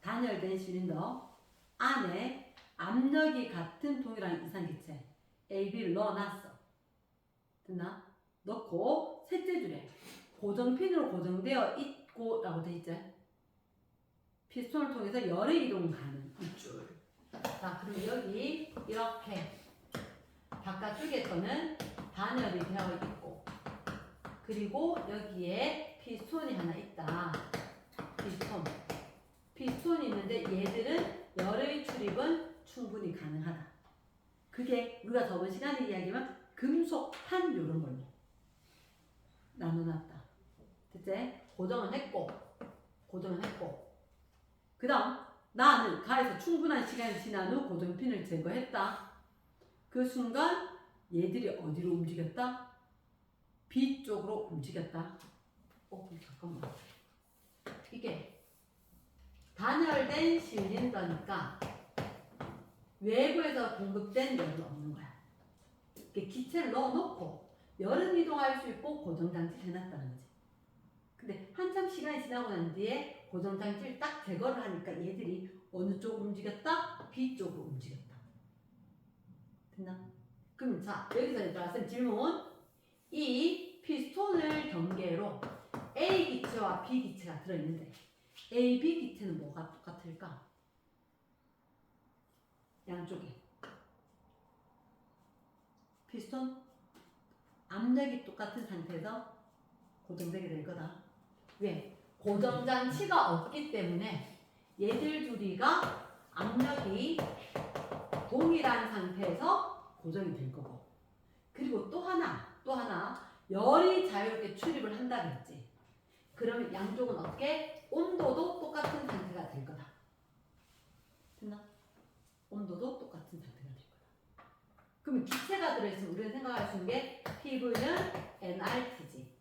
단열된 실린더 안에 압력이 같은 동일한 이산기체 A, B를 넣어놨어. 됐나? 넣고 셋째 줄에 고정핀으로 고정되어 있고 라고 돼 있지? 피스톤을 통해서 열의 이동 가는 이 줄. 자, 그럼 여기 이렇게 바깥쪽에 거는 단열이 되어 있고 그리고 여기에 피스톤이 하나 있다. 피스톤이 있는데 얘들은 열의 출입은 충분히 가능하다. 그게 우리가 저번 시간에 이야기한 금속판 이런 걸로 나눠놨다. 됐지? 고정을 했고 그 다음 나는 가에서 충분한 시간이 지난 후 고정핀을 제거했다. 그 순간 얘들이 어디로 움직였다? B 쪽으로 움직였다. 잠깐만. 이게 단열된 실린더니까 외부에서 공급된 열은 없는 거야. 이렇게 기체를 넣어놓고 열은 이동할 수 있고 고정장치를 해놨다는 거지. 근데 한참 시간이 지나고 난 뒤에 고정장치를 딱 제거를 하니까 얘들이 어느 쪽으로 움직였다? B 쪽으로 움직였다. 됐나? 그럼 자, 여기서 일단 질문. 이 피스톤을 경계로 A 기체와 B 기체가 들어있는데 A, B 기체는 뭐가 똑같을까? 양쪽에 피스톤 압력이 똑같은 상태에서 고정되게 될 거다. 왜? 고정장치가 없기 때문에 얘들 둘이가 압력이 동일한 상태에서 고정이 될 거고 그리고 또 하나 열이 자유롭게 출입을 한다 그랬지. 그러면 양쪽은 어떻게? 온도도 똑같은 상태가 될 거다. 됐나? 온도도 똑같은 상태가 될 거다. 그러면 기체가 들어있으면 우리가 생각할 수 있는 게 PV는 nRT지.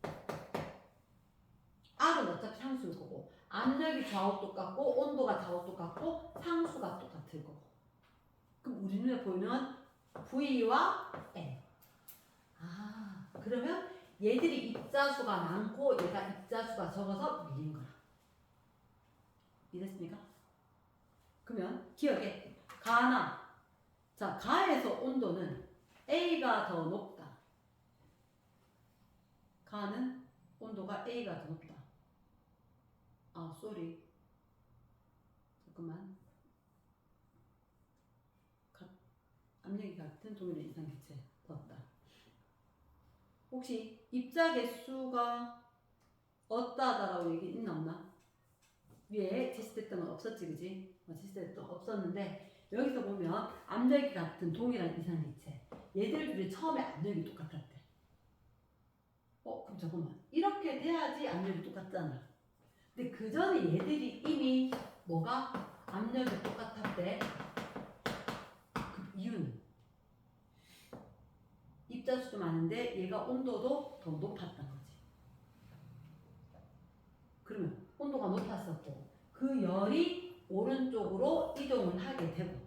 R은 어차피 상수일 거고 압력이 좌우 똑같고 온도가 좌우 똑같고 상수가 똑같을 거고 그럼 우리 눈에 보이는 V와 N. 그러면 얘들이 입자수가 많고 얘가 입자수가 적어서 밀린 거야. 이해됐습니까? 그러면 기억해. 가나. 자, 가에서 온도는 A가 더 높다. 가는 온도가 A가 더 높다. 쏘리. 잠깐만. 압력이 같은 동일한 이산기체 더웠다. 혹시 입자 개수가 어떠하다라고 얘기 있나 없나? 위에 제시됐던 건 없었지, 그지? 제시됐던 건 없었는데 여기서 보면 압력이 같은 동일한 이산기체 얘들 둘이 처음에 압력이 똑같았대. 그럼 잠깐만 이렇게 돼야지 압력이 똑같잖아. 근데 그 전에 얘들이 이미 뭐가 압력이 똑같았대. 그 이유는 입자수도 많은데 얘가 온도도 더 높았던 거지. 그러면 온도가 높았었고 그 열이 오른쪽으로 이동을 하게 되고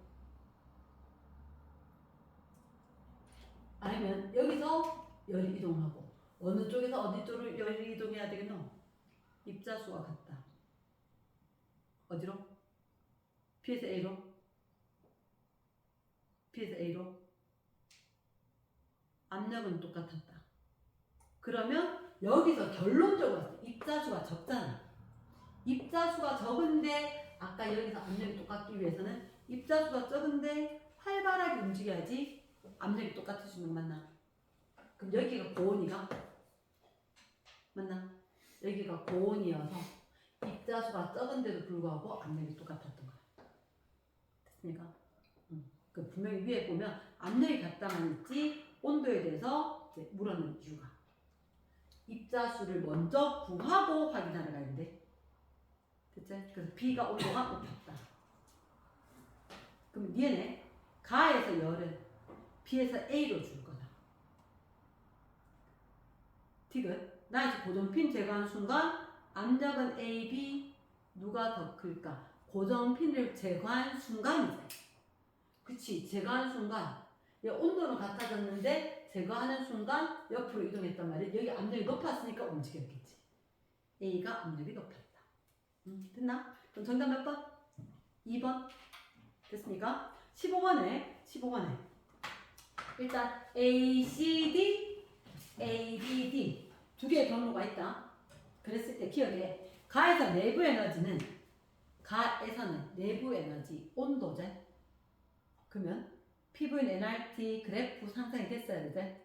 아니면 여기서 열이 이동하고 어느 쪽에서 어디 쪽으로 열이 이동해야 되겠노? 입자수가 같다. 어디로? P에서 A로? P에서 A로? 압력은 똑같았다. 그러면 여기서 결론적으로 입자수가 적잖아. 입자수가 적은데 아까 여기서 압력이 똑같기 위해서는 입자수가 적은데 활발하게 움직여야지 압력이 똑같아지는 거 맞나? 그럼 여기가 고온이가? 맞나? 여기가 고온이어서 입자수가 적은데도 불구하고 압력이 똑같았던 거야. 됐습니까? 그 분명히 위에 보면 압력이 같다만 있지 온도에 대해서 이제 물었는 이유가 입자수를 먼저 구하고 확인하러 가는데 됐지? 그래서 B가 온도가 높였다. 그럼 얘네 가에서 열은 B에서 A로 줄 거다. 티귿 나에서 고정핀 제거하는 순간 압력은 A, B 누가 더 클까? 고정핀을 제거한 순간이지. 그치 제거하는 순간 온도는 같아졌는데 제거하는 순간 옆으로 이동했단 말이야. 여기 압력이 높았으니까 움직였겠지. A가 압력이 높였다. 됐나? 그럼 정답 몇 번? 2번. 됐습니까? 15번에 일단 A, C, D, A, B, D 두 개의 경로가 있다. 그랬을 때 기억해. 가에서 내부 에너지는 가에서는 내부 에너지 온도제. 그러면 PV는 nRT 그래프 상상이 됐어야 되지.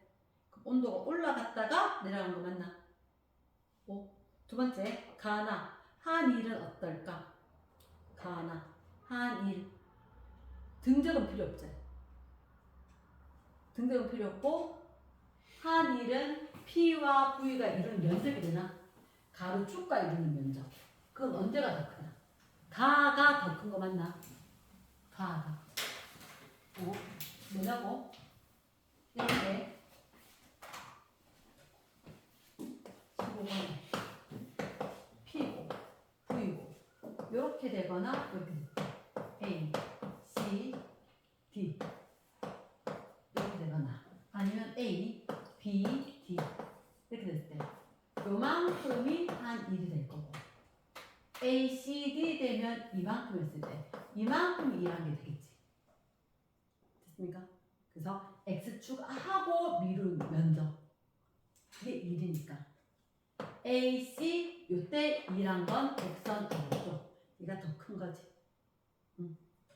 온도가 올라갔다가 내려간 거 맞나? 두 번째 가나 한일은 어떨까? 가나 한일 등적은 필요 없지. 등적은 필요 없고 한일은 P와 V가 이루는 면적이 되나? 가로축과 이루는 면적. 그건 언제가 더 크나? 가가 더 큰 거 맞나? 가가. 뭐냐고? 이렇게 15번에 P고 V고 이렇게 되거나 이렇게 A, C, D 이렇게 되거나 아니면 A, B, D 이렇게 됐을 때 요만큼이 한 1이 될 거고 A, C, D 되면 이만큼 했을 때 이만큼이 2라는 게 되겠지. 됐습니까? 그래서 X축하고 미룬 면적 그게 1이니까 AC 요때 2란 건 X선 오른쪽 얘가 더 큰 거지.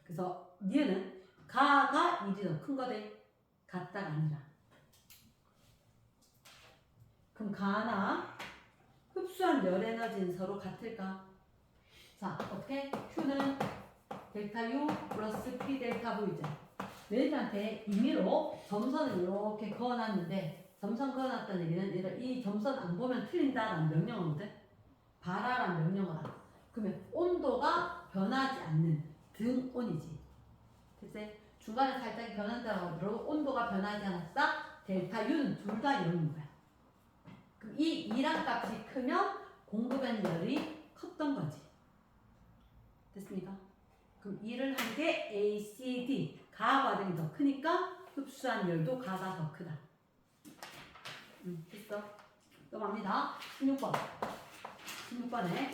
그래서 니은 가가 1이 더 큰 거대. 같다가 아니라. 그럼 가나 흡수한 열 에너지는 서로 같을까? 자 어떻게? Q는 델타 U 플러스 P 델타 V죠. 너희들한테 임의로 점선을 이렇게 그어놨는데 점선 그어놨다는 얘기는 얘들 이 점선 안 보면 틀린다라는 명령어거든. 봐라라는 명령어라. 그러면 온도가 변하지 않는 등온이지. 됐지? 중간에 살짝 변한다고 하더라도 온도가 변하지 않았다. 델타 U는 둘 다 이러는 거야. 그럼 이 2란 값이 크면 공급한 열이 컸던 거지. 됐습니까? 그럼 2를 한 게 A, C, D 가 과정이 더 크니까 흡수한 열도 가가 더 크다. 됐어? 넘어갑니다. 16번에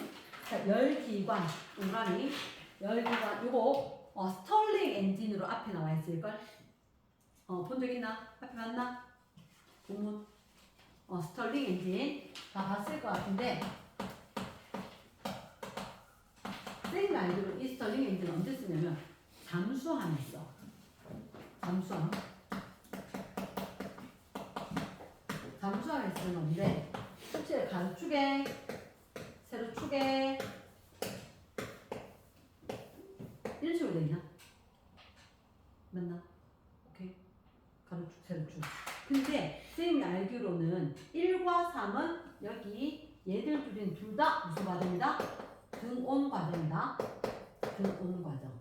자, 열기관 동그라미 열기관 요거 스털링 엔진으로 앞에 나와 있을걸? 본 적 있나? 앞에 봤나? 본문 스털링 엔진 다 봤을 것 같은데 쌤이 알기로 이 스털링 엔진은 언제 쓰냐면 잠수함에 써. 잠수함에 쓰는 건데 수치를 가로축에 세로축에 이런 식으로 되있나? 맞나? 오케이. 가로축 세로축. 근데 쌤이 알기로는 1과 3은 여기 얘들 둘은 둘 다 무슨 과정이다? 등온 과정이다. 등온 과정.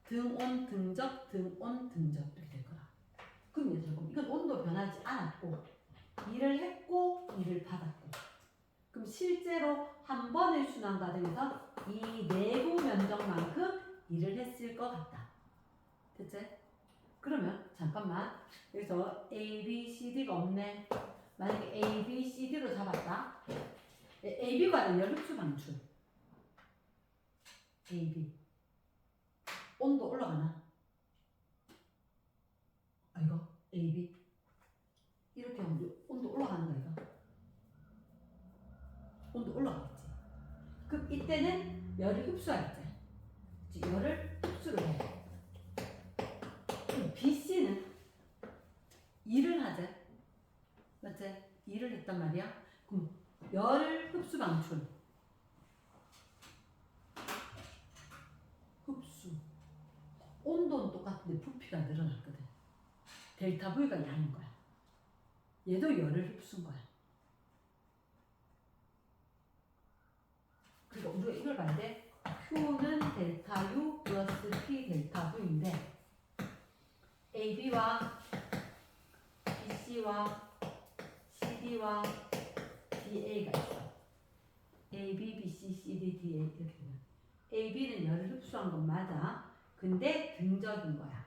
등온 등적 등온 등적 이렇게 될 거라. 그럼 얘들아 이건 온도 변하지 않았고 일을 했고 일을 받았고 그럼 실제로 한 번의 순환 과정에서 이 내부 면적만큼 일을 했을 것 같다. 됐지? 그러면 잠깐만 여기서 A, B, C, D가 없네. 만약에 A, B, C, D로 잡았다. A, B 과정 열 흡수 방출. A, B 온도 올라가나? 이거 A, B 이렇게 하면 온도 올라가는 거야 이거. 온도 올라가겠지. 그럼 이때는 열을 흡수하겠지. 열을 흡수를 해. 그럼 B, C는 일을 하지. 맞지? 일을 했단 말이야. 그럼 열을 흡수 방출. 흡수. 온도는 똑같은데 부피가 늘어났거든. 델타 V가 양인 거야. 얘도 열을 흡수한 거야. 그러니까 우리가 이걸 봐야 돼. Q는 델타 U 플러스 P 델타 V인데 AB와 BC와 CD와 DA가 있어. AB, BC, CD, DA 이렇게 되면 AB는 열을 흡수한 건 맞아. 근데 등적인 거야.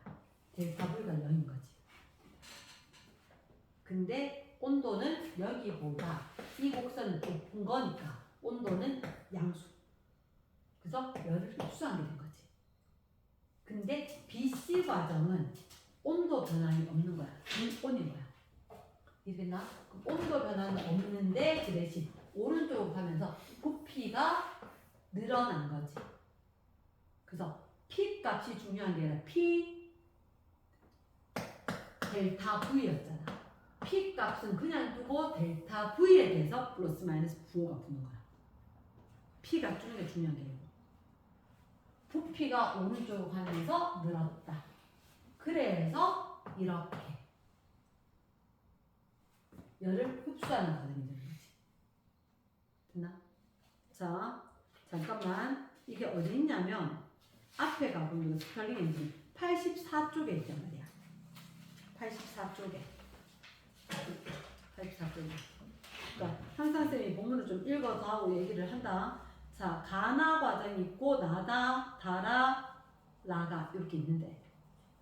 델타 V가 0인 거지. 근데 온도는 여기보다 이 곡선은 높은 거니까 온도는 양수. 그래서 열을 흡수하게 된 거지. 근데 BC 과정은 온도 변화는 없는 거야. 온인 거야. 이해됐나? 온도 변화는 없는데 그 대신 오른쪽으로 가면서 부피가 늘어난 거지. 그래서 P 값이 중요한 게 아니라 P 델타 V였잖아. P 값은 그냥 두고 델타 V에 대해서 플러스 마이너스 부호가 붙는 거야. P가 주는 게 중요한 게 아니고. 부피가 오른쪽으로 가면서 늘었다. 그래서 이렇게 열을 흡수하는 과정이 되는 거지. 됐나? 자, 잠깐만. 이게 어디 있냐면 앞에 가보면 스털링 엔진 84쪽에 있단 말이야. 84쪽에. 84쪽에. 그러니까 항상 쌤이 본문을 좀 읽어서 하고 얘기를 한다. 자, 가나 과정이 있고 나다, 다라, 라가 이렇게 있는데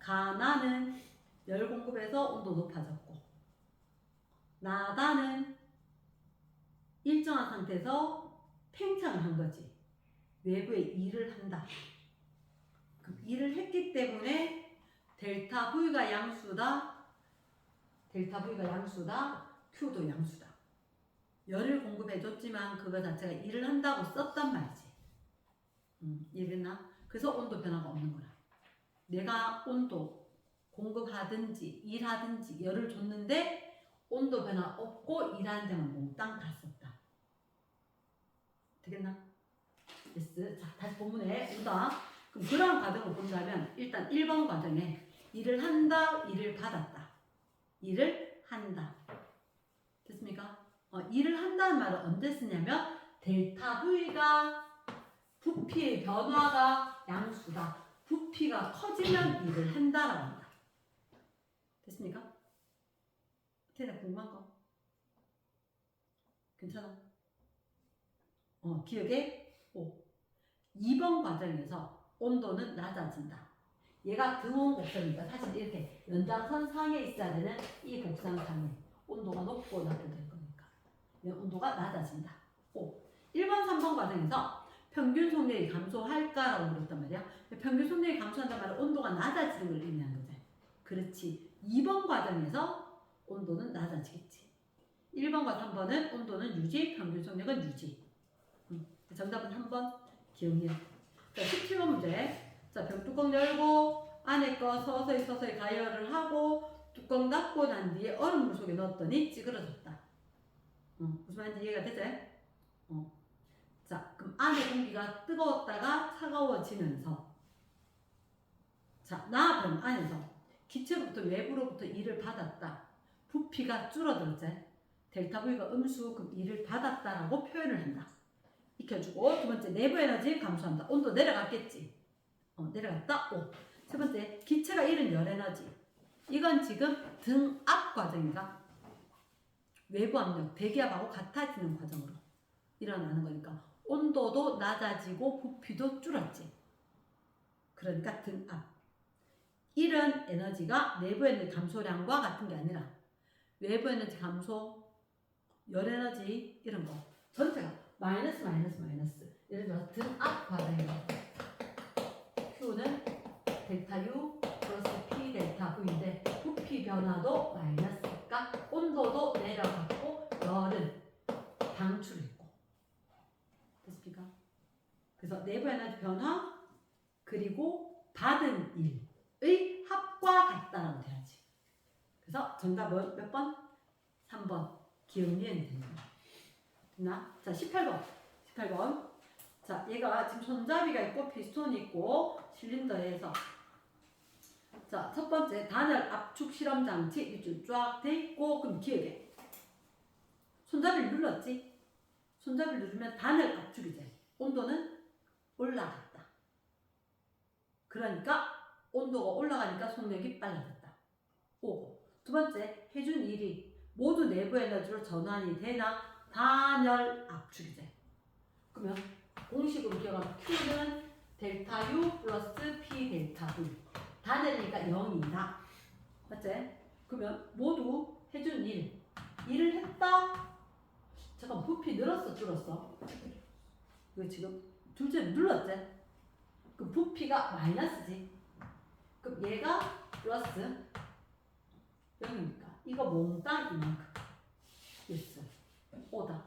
가나는 열 공급에서 온도 높아졌고 나다는 일정한 상태에서 팽창을 한 거지. 외부에 일을 한다. 그 일을 했기 때문에 델타 V가 양수다. 델타 V가 양수다. Q도 양수다. 열을 공급해줬지만 그거 자체가 일을 한다고 썼단 말이지. 이해됐나? 그래서 온도 변화가 없는 거라. 내가 온도 공급하든지 일하든지 열을 줬는데 온도 변화 없고 일하는 데만 몽땅 다 썼다. 되겠나? 됐어. 자, 다시 본문에 오다. 그럼 그런 과정을 본다면 일단 1번 과정에 일을 한다, 일을 받았다. 일을 한다. 됐습니까? 일을 한다는 말은 언제 쓰냐면 델타 V가 부피의 변화가 양수다. 부피가 커지면 일을 한다라고 한다. 됐습니까? 태나 궁금한 거? 괜찮아? 기억에 2번 과정에서 온도는 낮아진다. 얘가 등온 곡선이니까 사실 이렇게 연장선 상에 있어야 되는 이 곡선 상에 온도가 높고 낮아질 거니까 온도가 낮아진다. 1번, 3번 과정에서 평균 속력이 감소할까라고 물었단 말이야. 평균 속력이 감소한단 말은 온도가 낮아지는 걸 의미하는 거지. 그렇지. 2번 과정에서 온도는 낮아지겠지. 1번과 3번은 온도는 유지, 평균 속력은 유지. 정답은 한번 기억해요. 자, 17번 문제. 자, 병뚜껑 열고 안에 거 서서히 가열을 하고 뚜껑 닫고 난 뒤에 얼음물 속에 넣었더니 찌그러졌다. 무슨 말인지 이해가 되지? 자, 그럼 안에 공기가 뜨거웠다가 차가워지면서 자, 나병 안에서 기체로부터 외부로부터 일을 받았다. 부피가 줄어들었지. 델타 V가 음수, 그럼 일을 받았다라고 표현을 한다. 익혀주고 두 번째 내부 에너지 감소한다. 온도 내려갔겠지. 내려갔다. 세 번째 기체가 잃은 열 에너지. 이건 지금 등압 과정인가? 외부 압력, 대기압하고 같아지는 과정으로 일어나는 거니까 온도도 낮아지고 부피도 줄었지. 그러니까 등압. 이런 에너지가 내부 에너지 감소량과 같은 게 아니라 외부 에너지 감소, 열 에너지 이런 거 전체가 마이너스. 예를 들어서 등압 과정이라고. Q는 델타 U 플러스 P 델타 V인데 부피 변화도 마이너스니까 온도도 내려갔고 열은 방출했고. 됐습니까? 그래서 내부 에너지 변화 그리고 받은 일의 합과 같다라고 돼야지. 그래서 정답은 몇 번? 3번. 기억니은 되는 거야. 됐나? 자, 18번. 자, 얘가 지금 손잡이가 있고 피스톤이 있고 실린더에서 자, 첫 번째 단열 압축 실험 장치 밑줄 쫙 돼 있고 그럼 기억해. 손잡이를 눌렀지? 손잡이를 누르면 단열 압축이지. 온도는 올라갔다. 그러니까 온도가 올라가니까 속력이 빨라졌다. 오고. 두 번째 해준 일이 모두 내부 에너지로 전환이 되나 단열 압축이지. 그러면 공식으로 기억하면 Q는 델타 U 플러스 P 델타 V. 단열이니까 0이다. 맞지? 그러면 모두 해준 일을 했다. 잠깐 부피 늘었어 줄었어? 이거 지금 둘째 눌렀지? 그럼 부피가 마이너스지. 그럼 얘가 플러스 0이니까 이거 몽땅 이만큼. yes. 오다.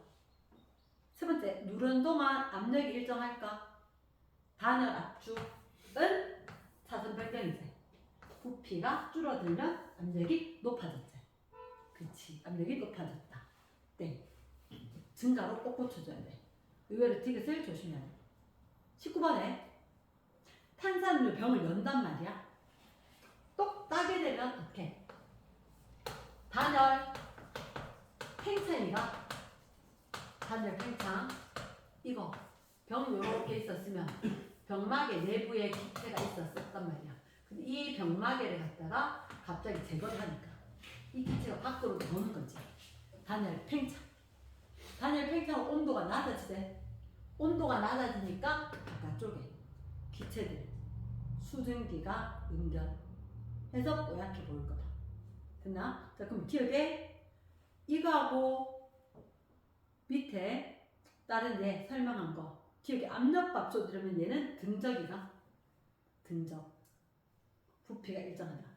세 번째 누른 동안 압력이 일정할까? 단열 압축은 차선 변경이지. 부피가 줄어들면 압력이 높아졌지. 그렇지. 압력이 높아졌다. 네. 증가로 꼭 고쳐줘야 돼. 의외로 디귿을 조심해야 돼. 19번에 탄산음료 병을 연단 말이야. 똑 따게 되면 어떻게? 단열 팽창이가 단열 팽창 이거 병 요렇게 있었으면 병마개 내부에 기체가 있었단 말이야. 근데 이 병마개를 갖다가 갑자기 제거를 하니까 이 기체가 밖으로 나오는 거지. 단열 팽창. 단열 팽창은 온도가 낮아지대. 온도가 낮아지니까 바깥쪽에 기체들 수증기가 응결해서 뽀얗게 보일 거다. 됐나? 자, 그럼 기억에 이거하고 밑에 다른 데 설명한 거 기억에 압력밥솥 들으면 얘는 등적이가 등적 부피가 일정하다.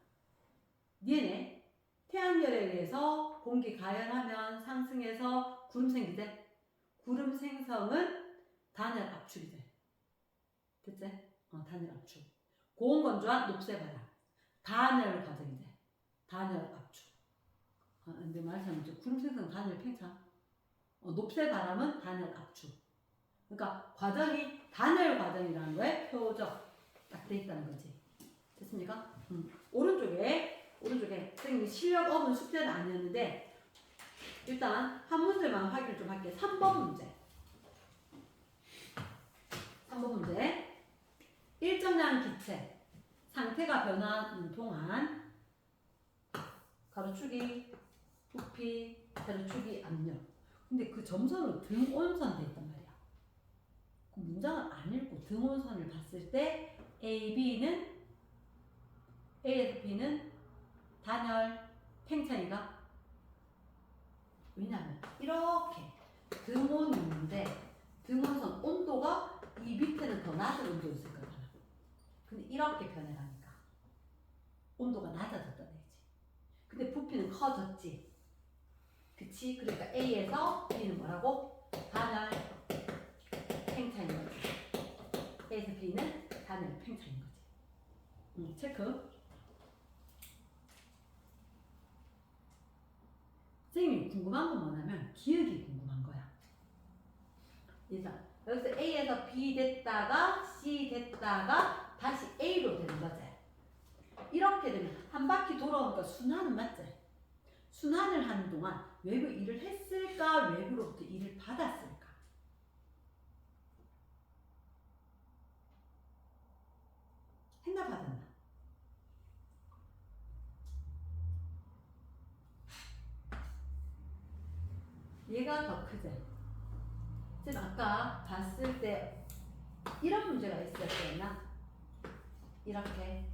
얘네 태양열에 의해서 공기 가열하면 상승해서 구름 생기대. 구름 생성은 단열 압축이 돼. 됐지? 단열 압축. 고온건조한 녹색바람. 단열 과정이 돼. 단열 압축. 근데 말하자면 구름 생성 단열 팽창. 녹색바람은 단열 압축. 그러니까 과정이 단열 과정이라는 거에 표적 딱 돼 있다는 거지. 됐습니까? 오른쪽에 선생님 실력 업은 숙제는 아니었는데 일단 한 문제만 확인을 좀 할게요. 3번 문제. 3번 문제. 일정량 기체 상태가 변하는 동안 가로축이 부피, 가로축이 압력. 근데 그 점선은 등온선 돼 있단 말이야. 그 문장을 안 읽고 등온선을 봤을 때 A, A에서 B는 단열 팽창이가 왜냐하면 이렇게 등온이 있는데 등온선 온도가 이 밑에는 더 낮은 온도 있을 거잖아. 근데 이렇게 변해가니까 온도가 낮아졌다는 얘기지. 근데 부피는 커졌지. 그치? 그러니까 A에서 B는 뭐라고? 단열 팽창인 거지. A에서 B는 단열 팽창인 거지. 체크. 선생님이 궁금한 건 뭐냐면 기억이 궁금한 거야. 일단 여기서 A에서 B 됐다가 C 됐다가 다시 A로 되는 거지. 이렇게 되면 한 바퀴 돌아오니까 순환은 맞지? 순환을 하는 동안 외부 일을 했을까? 외부로부터 일을 받았을까? 했나 받았나? 얘가 더 크지? 지금 아까 봤을 때 이런 문제가 있었잖아. 이렇게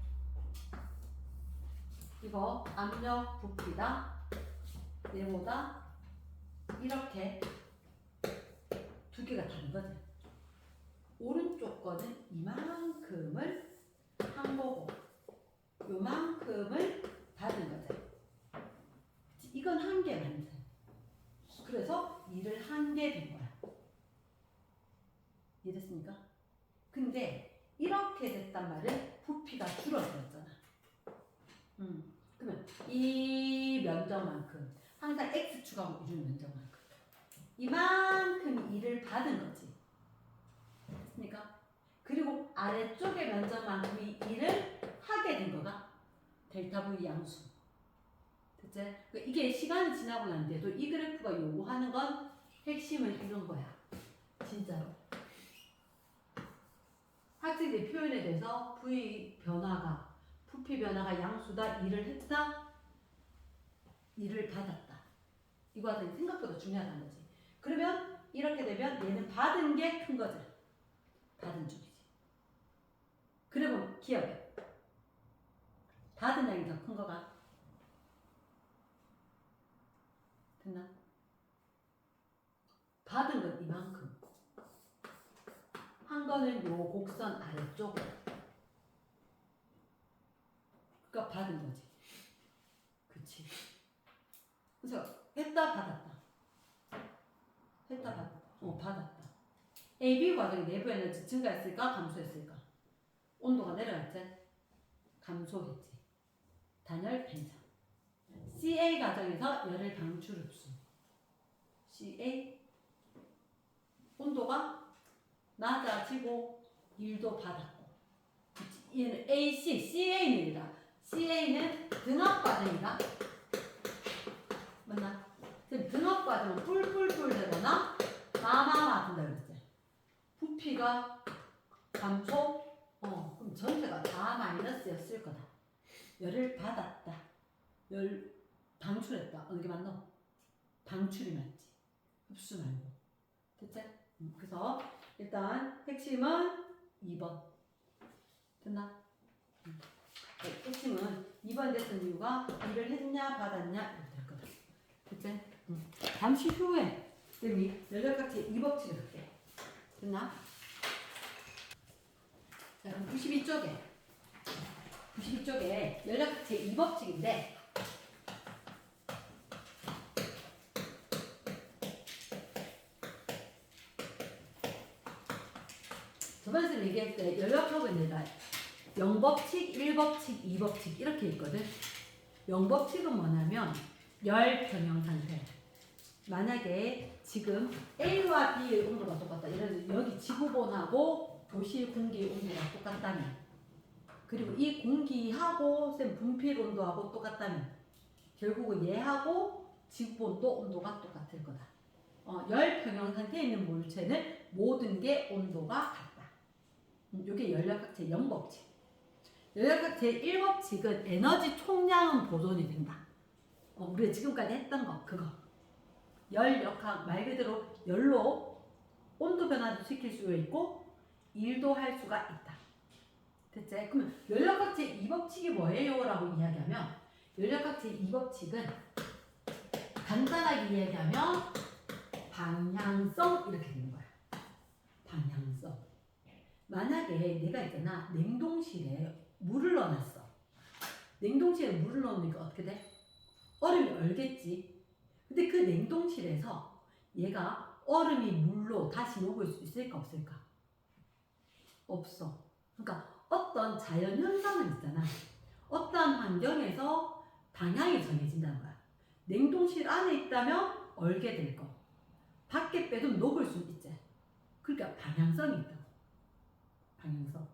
이거 압력 부피다. 얘보다 이렇게 두 개가 다른 거지. 오른쪽 거는 이만큼을 한 거고 요만큼을 받은 거지. 이건 한 개 완전. 그래서 일을 한 개 된 거야. 이해됐습니까? 근데 이렇게 됐단 말은 부피가 줄어들었잖아. 그러면 이 면적만큼 항상 x축하고 이루는 면적만큼 이만큼 일을 받은 거지. 됐습니까? 그리고 아래쪽의 면적만큼 이 일을 하게 된 거가 델타 V 양수. 됐지? 그러니까 이게 시간이 지나고 난 뒤에도 이 그래프가 요구하는 건 핵심은 이런 거야. 진짜로. 학생들이 표현에 대해서 V 변화가, 부피 변화가 양수다, 일을 했다, 일을 받았다. 이거 하더니 생각보다 중요하다는 거지. 그러면 이렇게 되면 얘는 받은 게 큰 거지. 받은 쪽이지. 그러면 기억해. 받은 양이 더 큰 거가 됐나? 받은 건 이만큼. 한 거는 요 곡선 아래쪽. 그러니까 받은 거지. 그치. 그래서 했다 받았다. 했다 받았다. 받았다. AB 과정이 내부 에너지 증가했을까? 감소했을까? 온도가 내려갔지? 감소했지. 단열 팽창. CA 과정에서 열을 방출 흡수. CA 온도가 낮아지고 일도 받았고. 얘는 AC, CA는 CA는 등압 과정이다. 맞나? 지금 등압 과정은 뿔뿔뿔 되거나 마마마 된다 그랬지. 부피가 감소, 그럼 전체가 다 마이너스였을 거다. 열을 받았다. 열 방출했다. 어느 게 맞노? 방출이 맞지. 흡수 말고. 됐지? 그래서 일단 핵심은 2번. 됐나? 핵심은 2번 됐던 이유가 일을 했냐 받았냐 이렇게 될 거다. 됐지? 잠시 후에 우리 열역학체 2법칙을 할게. 됐나? 자, 그럼 92쪽에 열역학체 2법칙인데 저번에 쌤 얘기할 때 열역학은 내가 0법칙, 1법칙, 2법칙 이렇게 있거든. 0법칙은 뭐냐면 열 평형 상태. 만약에 지금 A와 B의 온도가 똑같다. 예를 들어 여기 지구본하고 도시 공기 온도가 똑같다면, 그리고 이 공기하고 쌤 분필 온도하고 똑같다면 결국은 얘하고 지구본도 온도가 똑같을 거다. 열 평형 상태에 있는 물체는 모든 게 온도가 같다. 이게 열역학체 0법칙. 열역학체 1법칙은 에너지 총량은 보존이 된다. 우리가 지금까지 했던 거 그거. 열역학 말 그대로 열로 온도 변화도 시킬 수가 있고 일도 할 수가 있다. 됐지? 그러면 열역학체 2법칙이 뭐예요? 라고 이야기하면 열역학체 2법칙은 간단하게 이야기하면 방향성 이렇게 되는 거야. 방향성. 만약에 내가 있잖아 냉동실에 물을 넣어놨어. 냉동실에 물을 넣으니까 어떻게 돼? 얼음이 얼겠지. 근데 그 냉동실에서 얘가 얼음이 물로 다시 녹을 수 있을까 없을까? 없어. 그러니까 어떤 자연 현상은 있잖아. 어떠한 환경에서 방향이 정해진다는 거야. 냉동실 안에 있다면 얼게 될 거. 밖에 빼도 녹을 수 있지. 그러니까 방향성이 있다고. 방향성.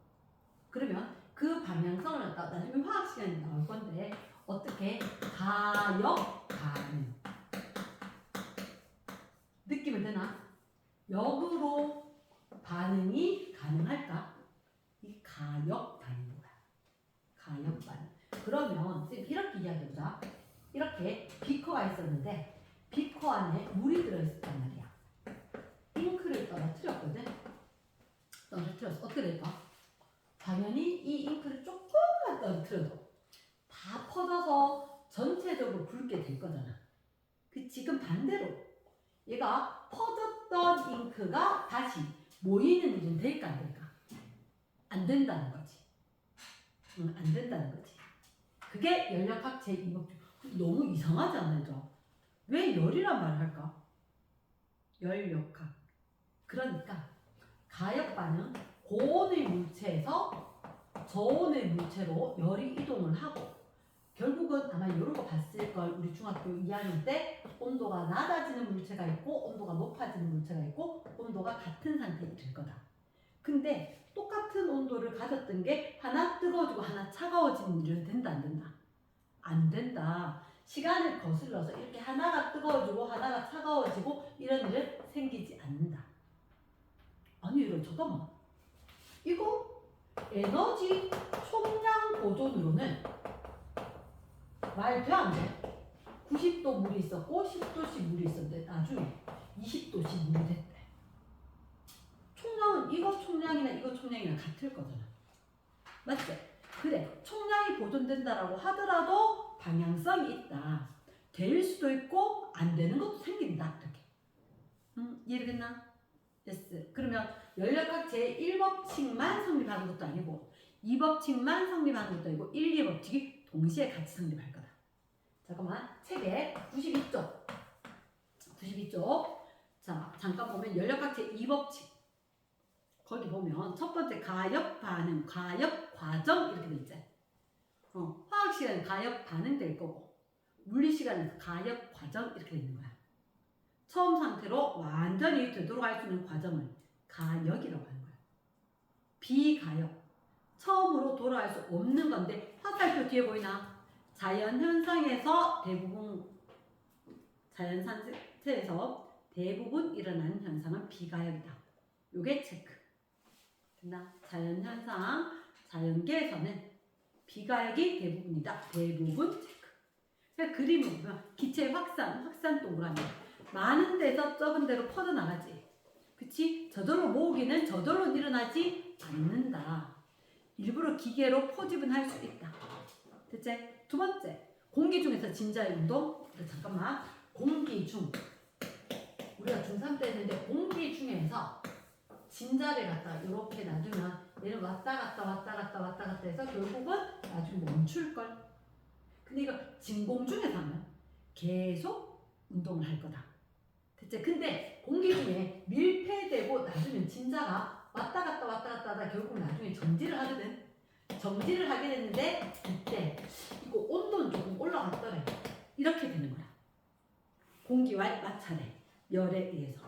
그러면 그 방향성을 갖다 나중에 화학 시간에 나올 건데 어떻게 가역 반응 느끼면 되나? 역으로 반응이 가능할까? 이 가역 반응인 거야. 가역 반응. 그러면 이렇게 이야기해보자. 이렇게 비커가 있었는데 비커 안에 물이 들어있었단 말이야. 잉크를 떨어뜨렸거든. 떨어뜨렸어. 어떻게 될까? 당연히 이 잉크를 조금만 떨어뜨려도 다 퍼져서 전체적으로 붉게 될 거잖아. 그 지금 반대로 얘가 퍼졌던 잉크가 다시 모이는 일은 될까 안 될까? 안 된다는 거지. 안 된다는 거지. 그게 열역학체 2법칙. 너무 이상하지 않나요? 왜 열이란 말을 할까? 열역학. 그러니까 가역 반응 고온의 물체에서 저온의 물체로 열이 이동을 하고 결국은 아마 이런 거 봤을 걸. 우리 중학교 2학년 때 온도가 낮아지는 물체가 있고 온도가 높아지는 물체가 있고 온도가 같은 상태에 될 거다. 근데 똑같은 온도를 가졌던 게 하나 뜨거워지고 하나 차가워지는 일은 된다 안 된다? 안 된다. 시간을 거슬러서 이렇게 하나가 뜨거워지고 하나가 차가워지고 이런 일은 생기지 않는다. 아니 이런 잠깐만. 이거 에너지 총량 보존으로는 말도 안 돼. 90도 물이 있었고 10도씩 물이 있었는데 나중에 20도씩 물이 됐대. 총량은 이거 총량이나 이거 총량이랑 같을 거잖아. 맞지? 그래. 총량이 보존된다라고 하더라도 방향성이 있다. 될 수도 있고 안 되는 것도 생긴다. 이렇게. 이해되겠나? yes. 그러면 연력학 제1법칙만 성립하는 것도 아니고 2법칙만 성립하는 것도 아니고 1, 2법칙이 동시에 같이 성립할 거다. 잠깐만. 책에 92쪽. 92쪽. 자, 잠깐 보면 연력학 제2법칙. 거기 보면 첫 번째 가역 반응, 가역 과정 이렇게 돼 있지. 화학 시간은 가역 반응 될 거고 물리 시간은 가역 과정 이렇게 돼 있는 거야. 처음 상태로 완전히 되돌아갈 수 있는 과정을 가역이라고 하는 거야. 비가역, 처음으로 돌아갈 수 없는 건데 화살표 뒤에 보이나? 자연 현상에서 대부분 자연 상태에서 대부분 일어나는 현상은 비가역이다. 요게 체크. 됐나? 자연 현상, 자연계에서는 비가역이 대부분이다. 대부분 체크. 그러니까 그림을 보면 기체 확산 동그라미. 많은 데서 적은 데로 퍼져나가지. 그치? 저절로 모으기는 저절로 일어나지 않는다. 일부러 기계로 포집은 할 수 있다. 됐지? 두 번째, 공기 중에서 진자의 운동. 잠깐만. 공기 중. 우리가 중3 때 했는데 공기 중에서 진자를 갖다가 이렇게 놔두면 얘는 왔다 갔다 해서 결국은 나중에 멈출걸. 근데 이거 진공 중에서 하면 계속 운동을 할 거다. 됐지? 근데 공기 중에 밀폐되고 놔두면 진자가 왔다 갔다 하다 결국 나중에 정지를 하거든. 정지를 하게 됐는데 이때 이거 온도는 조금 올라갔더래. 이렇게 되는 거야. 공기와의 마찰에 열에 의해서.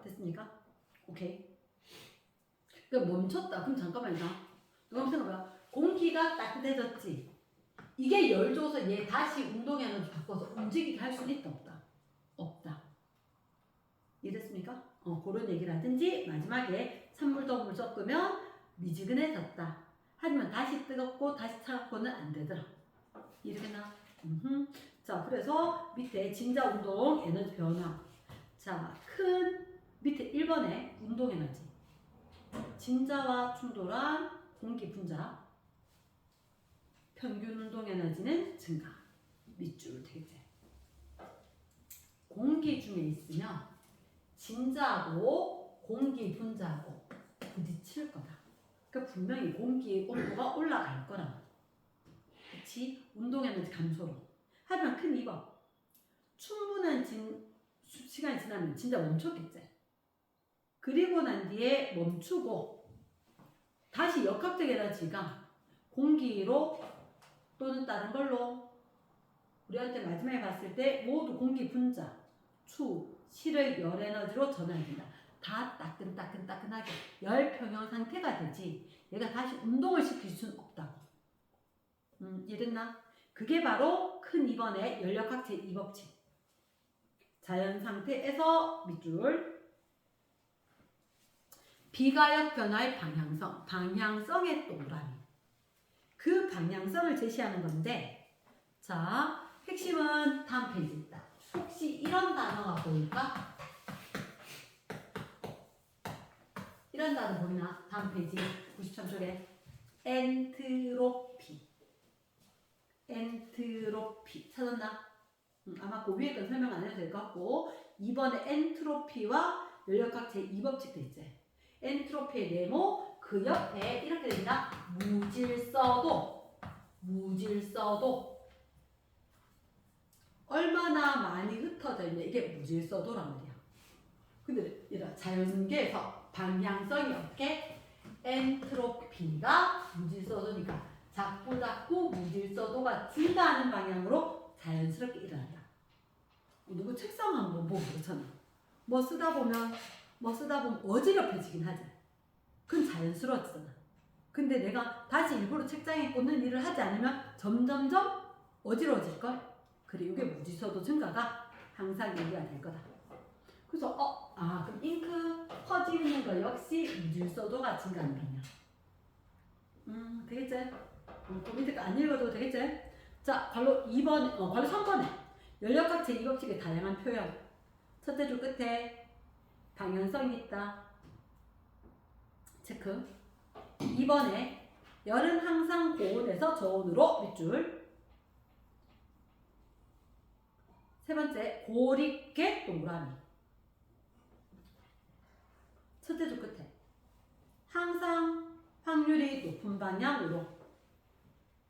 됐습니까? 오케이. 그러니까 멈췄다. 그럼 잠깐만요. 너가 생각해봐. 공기가 따뜻해졌지. 이게 열 줘서 얘 다시 운동 에너지 바꿔서 움직이게 할 수는 있다 없다? 없다. 이해됐습니까? 그런 얘기를 하든지 마지막에 찬물도 물 섞으면 미지근해졌다. 하지만 다시 뜨겁고 다시 차갑고는 안 되더라. 이해되나? 자, 그래서 밑에 진자 운동 에너지 변화. 자, 큰 밑에 1번에 운동 에너지. 진자와 충돌한 공기 분자. 평균 운동 에너지는 증가. 밑줄 되겠지. 공기 중에 있으면 진자하고 공기 분자하고 부딪힐 거다. 그러니까 분명히 공기 온도가 올라갈 거라. 그치? 운동 에너지 감소로. 하지만 큰 2번. 충분한 시간이 지나면 진짜 멈췄겠지. 그리고 난 뒤에 멈추고 다시 역학적 에너지가 공기로 또는 다른 걸로 우리한테 마지막에 봤을 때 모두 공기 분자, 추, 실의 열 에너지로 전환된다. 다 따끈따끈하게 열 평형 상태가 되지 얘가 다시 운동을 시킬 수는 없다고. 이해됐나? 그게 바로 큰 2번의 연력학 제2법칙. 자연 상태에서 밑줄 비가역 변화의 방향성, 방향성의 동그라미. 그 방향성을 제시하는 건데, 자, 핵심은 다음 페이지에 있다. 혹시 이런 단어가 보일까? 이런 단어 보이나? 다음 페이지 93쪽에 엔트로피. 엔트로피 찾았나? 아마 그 위에 건 설명 안 해도 될 것 같고 2번에 엔트로피와 연력학 제2법칙 돼 있지. 엔트로피의 네모 그 옆에 이렇게 됩니다. 무질서도 얼마나 많이 흩어져 있냐 이게 무질서도란 말이야. 근데 얘들아 자연계에서 방향성이 어떻게? 엔트로피가 무질서도니까 자꾸 무질서도가 증가하는 방향으로 자연스럽게 일어난다. 누구 책상 한번 보고 그렇잖아. 뭐 쓰다 보면 어지럽혀지긴 하지. 그건 자연스러웠잖아. 근데 내가 다시 일부러 책장에 꽂는 일을 하지 않으면 점점점 어지러워질걸? 그래, 이게 무질서도 증가가 항상 얘기가 될 거다. 그래서 그럼 잉크 퍼지는 거 역시 무질서도가 증가하는 방향. 되겠지? 그 밑에 거 안 읽어도 되겠지? 자, 관로 2번, 관로 3번에 연력각체 이 법칙의 다양한 표현. 첫째 줄 끝에 방향성이 있다. 체크. 2번에 열은 항상 고온에서 저온으로 밑줄. 세 번째, 고립계 동그라미. 첫째 줄 끝에 항상 확률이 높은 방향으로.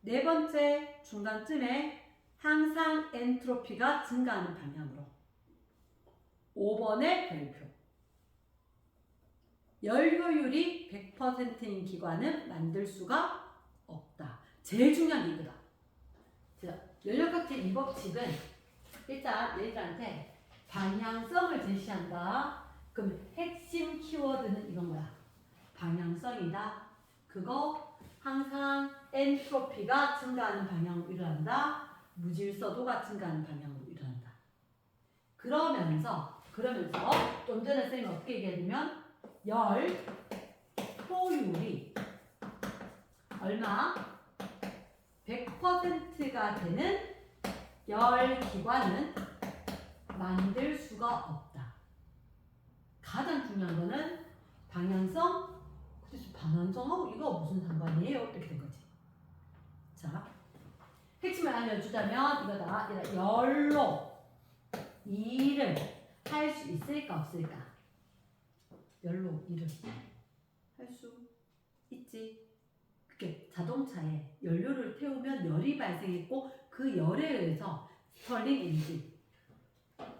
네 번째, 중간쯤에 항상 엔트로피가 증가하는 방향으로. 5번의 별표. 열 효율이 100%인 기관은 만들 수가 없다. 제일 중요한 게 이거다. 연력각체 이 법칙은 일단 얘들한테 방향성을 제시한다. 그럼 핵심 키워드는 이건 뭐야? 방향성이다. 그거 항상 엔트로피가 증가하는 방향으로 일어난다. 무질서도가 증가하는 방향으로 일어난다. 그러면서 좀 전에 선생님이 어떻게 얘기했냐면 열 효율이 얼마? 100%가 되는 열 기관은 만들 수가 없다. 가장 중요한 거는 방향성. 그래서 방향성하고 이거 무슨 상관이에요? 이렇게 된 거지. 자, 핵심을 알려주자면 이거다. 열로 일을 할 수 있을까 없을까? 열로 일을 할 수 있지. 그게 자동차에 연료를 태우면 열이 발생했고 그 열에 의해서 스털링 엔진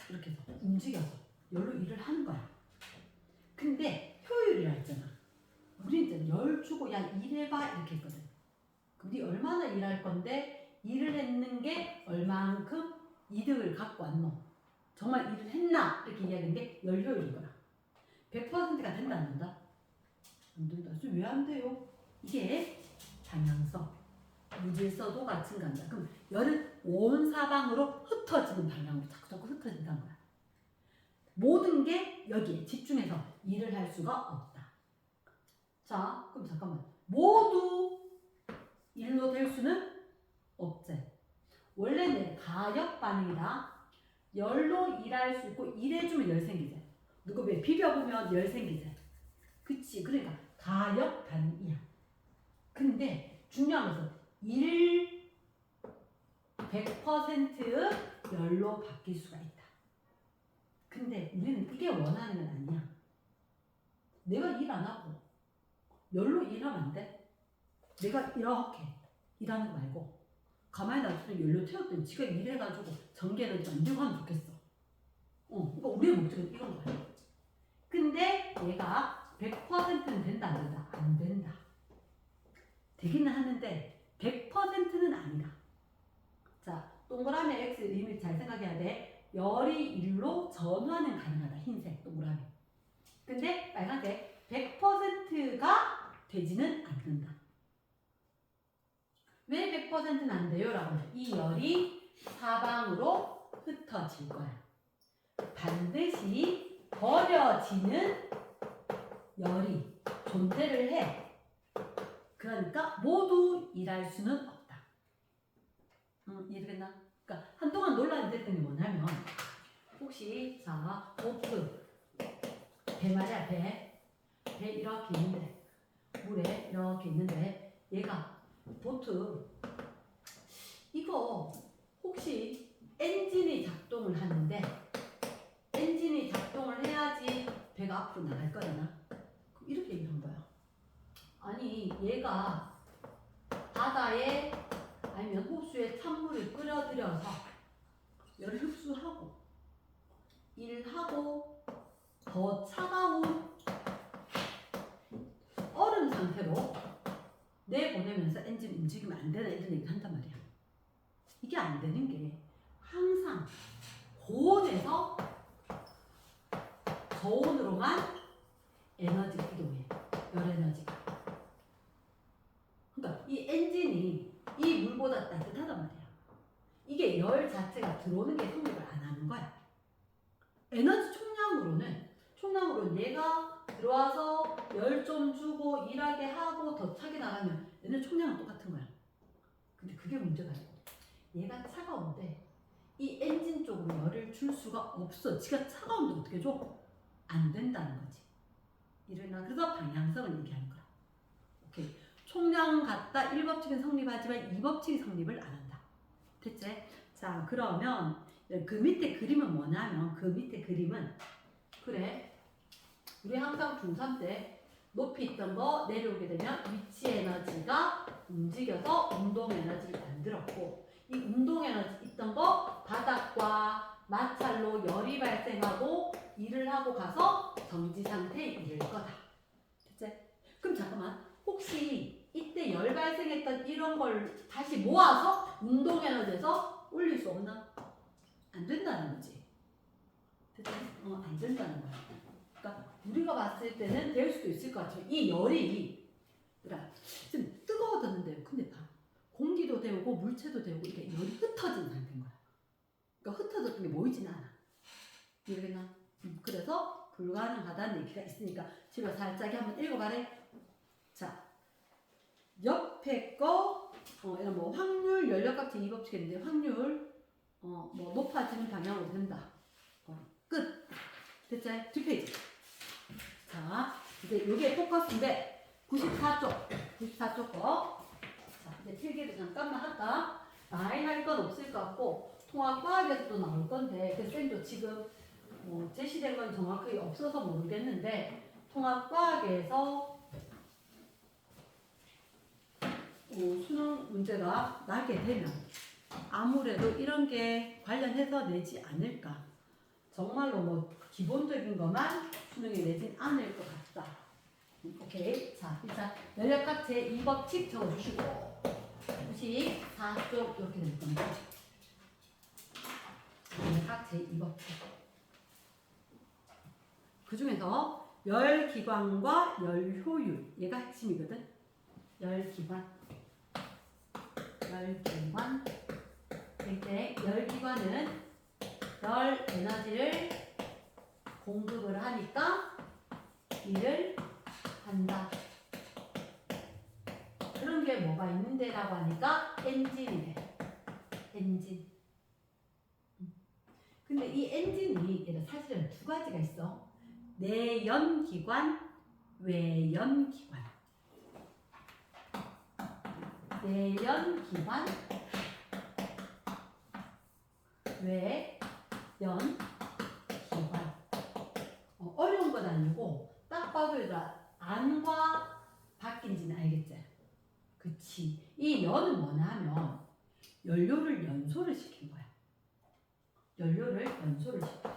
이렇게 해서 움직여서 열로 일을 하는 거야. 근데 효율이라 했잖아. 우리 이제 열 주고 야 일해봐 이렇게 했거든. 그럼 네 얼마나 일할 건데 일을 했는 게 얼만큼 이득을 갖고 왔노? 정말 일을 했나? 이렇게 이야기하는 게 열 효율인 거야. 100%가 된다 안 된다? 안 된다. 왜 안 돼요? 이게 방향성, 무질서도가 증가한다. 그럼 열은 온 사방으로 흩어지는 방향으로 자꾸 흩어진다는 거야. 모든 게 여기에 집중해서 일을 할 수가 없다. 자, 그럼 잠깐만. 모두 일로 될 수는 없지. 원래는 가역 반응이다. 열로 일할 수 있고 일해주면 열 생기지. 누구 왜 비벼보면 열 생기지. 그치. 그러니까 가역 반응이야. 근데 중요한 것은 100% 열로 바뀔 수가 있다. 근데 우리는 이게 원하는 건 아니야. 내가 일 안 하고 열로 일하면 안 돼. 내가 이렇게 일하는 거 말고 가만히 놔두면 연료 태웠더니 지가 일해가지고 전기를 만들고 하면 좋겠어. 그러니까 우리의 목적은 이런 거야. 근데 얘가 100%는 된다 안 된다? 안 된다. 되기는 하는데 100%는 아니다. 자, 동그라미 X 리밋 잘 생각해야 돼. 열이 1로 전환은 가능하다. 흰색 동그라미. 근데 빨간색 100%가 되지는 않는다. 왜 100%는 안 돼요? 라고 하면 이 열이 사방으로 흩어질 거야. 반드시 버려지는 열이 존재를 해. 그러니까 모두 일할 수는 없다. 이해되겠나? 그러니까 한동안 논란이 됐던 게 뭐냐면 혹시 자 보트 배 말이야 배 이렇게 있는데 물에 이렇게 있는데 얘가 보트 이거 혹시 엔진이 작동을 하는데 엔진이 작동을 해야지 배가 앞으로 나갈 거잖아. 이렇게 얘기한 거야. 아니 얘가 바다에 아니면 호수에 찬물을 끓여들여서 열을 흡수하고 일하고 더 차가운 얼음 상태로 내보내면서 엔진 움직이면 안 되나 이런 얘기를 한단 말이야. 이게 안 되는 게 항상 고온에서 저온으로만 에너지가 이동해. 열 에너지가. 그러니까 이 엔진이 이 물보다 따뜻하단 말이야. 열 자체가 들어오는 게 성립을 안 하는 거야. 에너지 총량으로는 얘가 들어와서 열 좀 주고 일하게 하고 더 차게 나가면 에너지 총량은 똑같은 거야. 근데 그게 문제가 아니고 얘가 차가운데 이 엔진 쪽으로 열을 줄 수가 없어. 지가 차가운데 어떻게 줘? 안 된다는 거지. 그래서 방향성을 얘기하는 거야. 오케이. 총량 같다 1법칙은 성립하지만 2법칙이 성립을 안 한다. 됐지? 자, 그러면 그 밑에 그림은 뭐냐면 그 밑에 그림은 그래. 우리 항상 중3 때 높이 있던 거 내려오게 되면 위치 에너지가 움직여서 운동 에너지를 만들었고 이 운동 에너지 있던 거 바닥과 마찰로 열이 발생하고 일을 하고 가서 정지 상태에 이를 거다. 됐지? 그럼 잠깐만 혹시 이때 열 발생했던 이런 걸 다시 모아서 운동 에너지에서 올릴 수 없나? 안 된다는 거지. 됐지? 안 된다는 거야. 그러니까 우리가 봤을 때는 될 수도 있을 것 같아요. 이 열이 그러니까 좀 뜨거워졌는데 근데 봐. 공기도 데우고 물체도 데우고 이게 열이 흩어진 상태인 거야. 그러니까 흩어졌던 게 모이진 않아. 이해되나? 그래서 불가능하다는 얘기가 있으니까 집에 살짝 한번 읽어봐래. 자, 옆에 거 이런 뭐 확률 연력값 제2법칙인데 확률 뭐 높아지는 방향으로 된다. 끝. 됐지? 뒷페이지. 자, 이제 요게 포커스인데 94쪽 거. 자, 이제 필기도 잠깐만 할까? 많이 할 건 없을 것 같고 통합과학에서도 나올 건데 그 쌤도 지금 제시된 건 정확하게 없어서 모르겠는데 통합과학에서 수능 문제가 나게 되면 아무래도 이런 게 관련해서 내지 않을까. 정말로 뭐 기본적인 것만 수능에 내진 않을 것 같다. 오케이. 자, 일단 연력값 제2법칙 적어주시고 94쪽 이렇게 될 겁니다. 연력값 제2법칙. 그 중에서 열기관과 열효율 얘가 핵심이거든. 열기관. 이때 열기관은 열 에너지를 공급을 하니까 일을 한다. 그런 게 뭐가 있는데라고 하니까 엔진이래. 엔진. 근데 이 엔진이 사실은 두 가지가 있어. 내연기관, 외연기관. 내연기관, 외연기관. 어려운 건 아니고 딱 봐도 얘들아 안과 바뀐지는 알겠지? 그치. 이 연은 뭐냐 하면 연료를 연소를 시킨 거야. 연료를 연소를 시켜.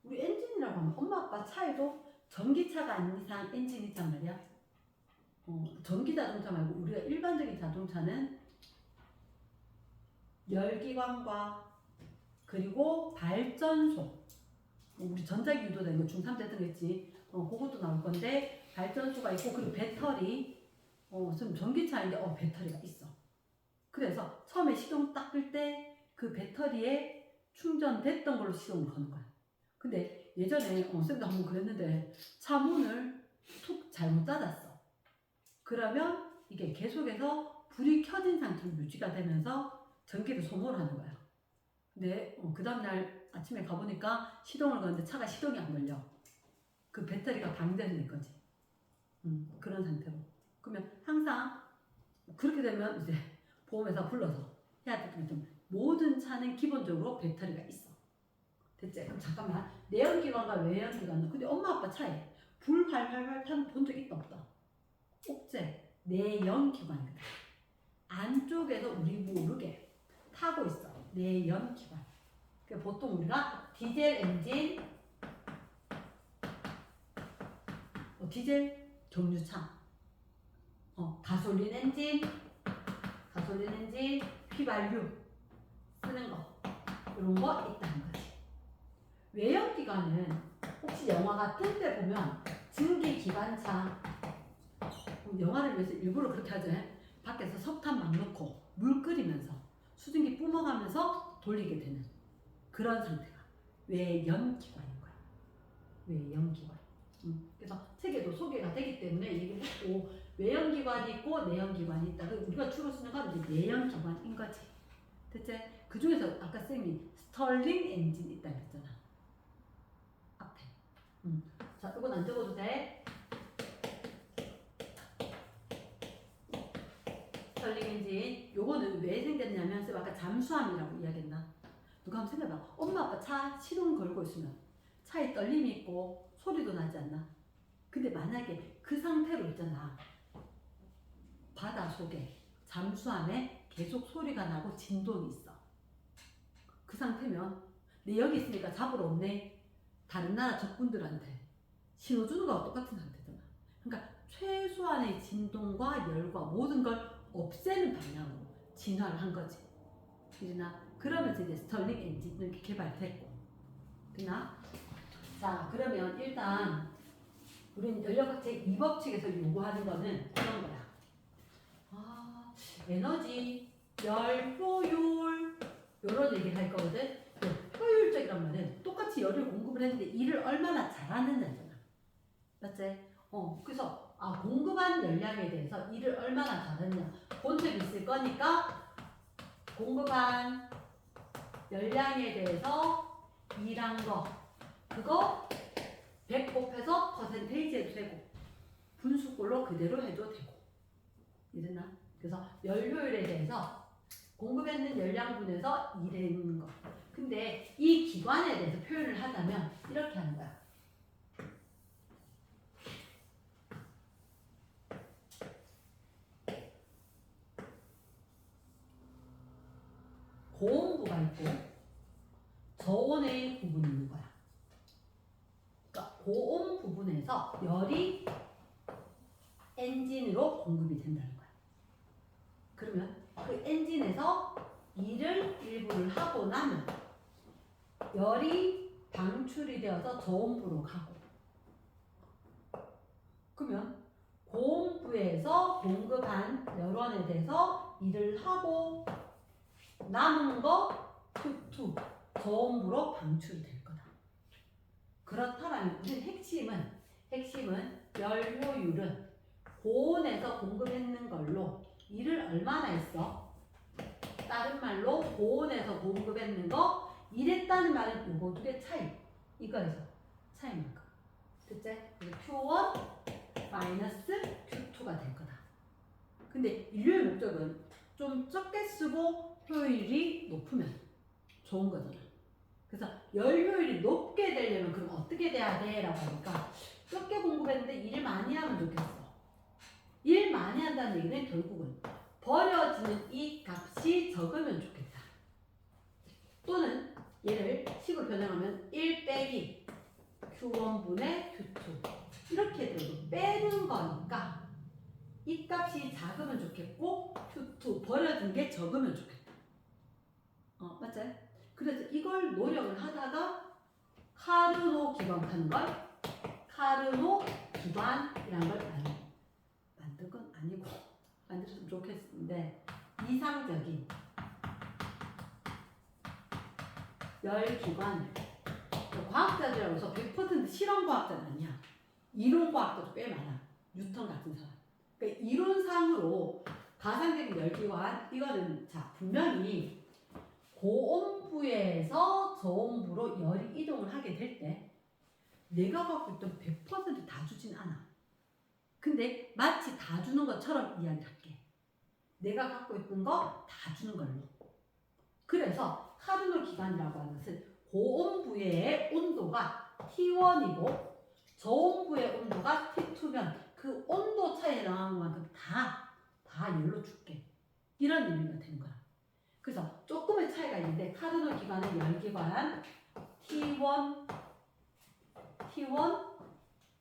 우리 엔진이라고 하면 엄마 아빠 차에도 전기차가 아닌 이상 엔진이 있단 말이야. 전기 자동차 말고 우리가 일반적인 자동차는 열기관과 그리고 발전소. 우리 전자기 유도되는 거 중3 때 했지. 그것도 나올 건데 발전소가 있고 그리고 배터리. 지금 전기차인데 배터리가 있어. 그래서 처음에 시동 딱 끌 때 그 배터리에 충전됐던 걸로 시동을 거는 거야. 근데 예전에 쌤도 한번 그랬는데 차 문을 툭 잘못 닫았어. 그러면 이게 계속해서 불이 켜진 상태로 유지가 되면서 전기를 소모를 하는 거야. 근데 그 다음날 아침에 가보니까 시동을 거는데 차가 시동이 안 걸려. 그 배터리가 방전된 거지. 그런 상태로. 그러면 항상 그렇게 되면 이제 보험회사 불러서 해야 될 것 같으면 모든 차는 기본적으로 배터리가 있어. 됐지? 그럼 잠깐만. 내연기관과 외연기관은 근데 엄마 아빠 차에 불 활활활 타는 본 적 있다 없다? 없지? 내연기관이거든. 안쪽에서 우리 모르게 타고 있어. 내연기관. 그러니까 보통 우리가 디젤 엔진, 디젤 경유차, 가솔린 엔진, 휘발유 쓰는 거 이런 거 있다는 거지. 외연기관은 혹시 영화 같은 데 보면 증기기관차 영화를 위해서 일부러 그렇게 하죠. 밖에서 석탄 막 넣고 물 끓이면서 수증기 뿜어가면서 돌리게 되는 그런 상태가 외연기관인 거야. 외연기관. 그래서 책에도 소개가 되기 때문에 얘기를 했고 외연기관이 있고 내연기관이 있다. 우리가 주로 쓰는 건 이제 내연기관인 거지. 대체 그 중에서 아까 쌤이 스털링 엔진 있다 그랬잖아. 앞에. 자, 이건 안 적어도 돼. 스털링 엔진. 요거는 왜 생겼냐면 쌤 아까 잠수함이라고 이야기했나? 누가 한번 생각해봐. 엄마 아빠 차 시동 걸고 있으면 차에 떨림이 있고 소리도 나지 않나? 근데 만약에 그 상태로 있잖아. 바다 속에 잠수함에 계속 소리가 나고 진동이 있어. 그 상태면 내 여기 있으니까 잡으러 없네. 다른 나라 적군들한테 신호 주는 거와 똑같은 상태잖아. 그러니까 최소한의 진동과 열과 모든 걸 없애는 방향으로 진화를 한 거지. 이러나 그러면서 이제 스털링 엔진을 개발됐고. 그나 자, 그러면 일단 우리는 연력학 제2법칙에서 요구하는 거는 그런 거야. 에너지, 열, 효율 요런 얘기를 할 거거든. 효율적이란 말은 똑같이 열을 공급을 했는데 일을 얼마나 잘하느냐잖아. 맞지? 그래서 공급한 열량에 대해서 일을 얼마나 잘했냐 본색이 있을 거니까 공급한 열량에 대해서 일한 거 그거 100 곱해서 퍼센테이지 해도 되고 분수꼴로 그대로 해도 되고 이랬나? 그래서 열 효율에 대해서 공급했는 열량분에서 일하는 거. 근데 이 기관에 대해서 표현을 하자면 이렇게 하는 거야. 고온부가 있고 저온의 부분이 있는 거야. 그러니까 고온 부분에서 열이 엔진으로 공급이 된다는 거야. 그러면 그 엔진에서 일부를 하고 나면 열이 방출이 되어서 저온부로 가고 그러면 고온부에서 공급한 열원에 대해서 일을 하고 남은 거 Q2 저온부로 방출이 될 거다. 그렇다면 우리 핵심은 열 효율은 고온에서 공급했는 걸로 일을 얼마나 했어? 다른 말로 고온에서 공급했는 거 일했다는 말은 요거 두 개 차이 이거에서 차이만큼 됐지? Q1 마이너스 Q2가 될 거다. 근데 인류의 목적은 좀 적게 쓰고 효율이 높으면 좋은 거잖아. 그래서 열 효율이 높게 되려면 그럼 어떻게 돼야 돼? 라고 하니까 적게 공급했는데 일 많이 하면 좋겠어. 일 많이 한다는 얘기는 결국은 버려지는 이 값이 적으면 좋겠다. 또는 얘를 식으로 변형하면 1 빼기 Q1분의 Q2 이렇게 돼도 빼는 거니까 이 값이 작으면 좋겠고 Q2 버려진 게 적으면 좋겠다. 맞지? 그래서 이걸 노력을 하다가 카르노 기관하는 걸 카르노 기관이란 걸 만든 건 아니고 만들었으면 좋겠는데 이상적인 열기관을 과학자들이라고 해서 100% 실험 과학자는 아니야. 이론 과학자도 꽤 많아. 뉴턴 같은 사람. 그러니까 이론상으로 가상적인 열기관 이거는 자 분명히 고온부에서 저온부로 열이 이동을 하게 될 때 내가 갖고 있던 100%다 주진 않아. 근데 마치 다 주는 것처럼 이야기를 할게. 내가 갖고 있던 거 다 주는 걸로. 그래서 카르노 기관이라고 하는 것은 고온부의 온도가 T1이고 저온부의 온도가 T2면 그 온도 차이에 나가는 만큼 다 열로 줄게. 이런 의미가 되는 거야. 그래서 조금의 차이가 있는데 카르노 기관은 열기관 T1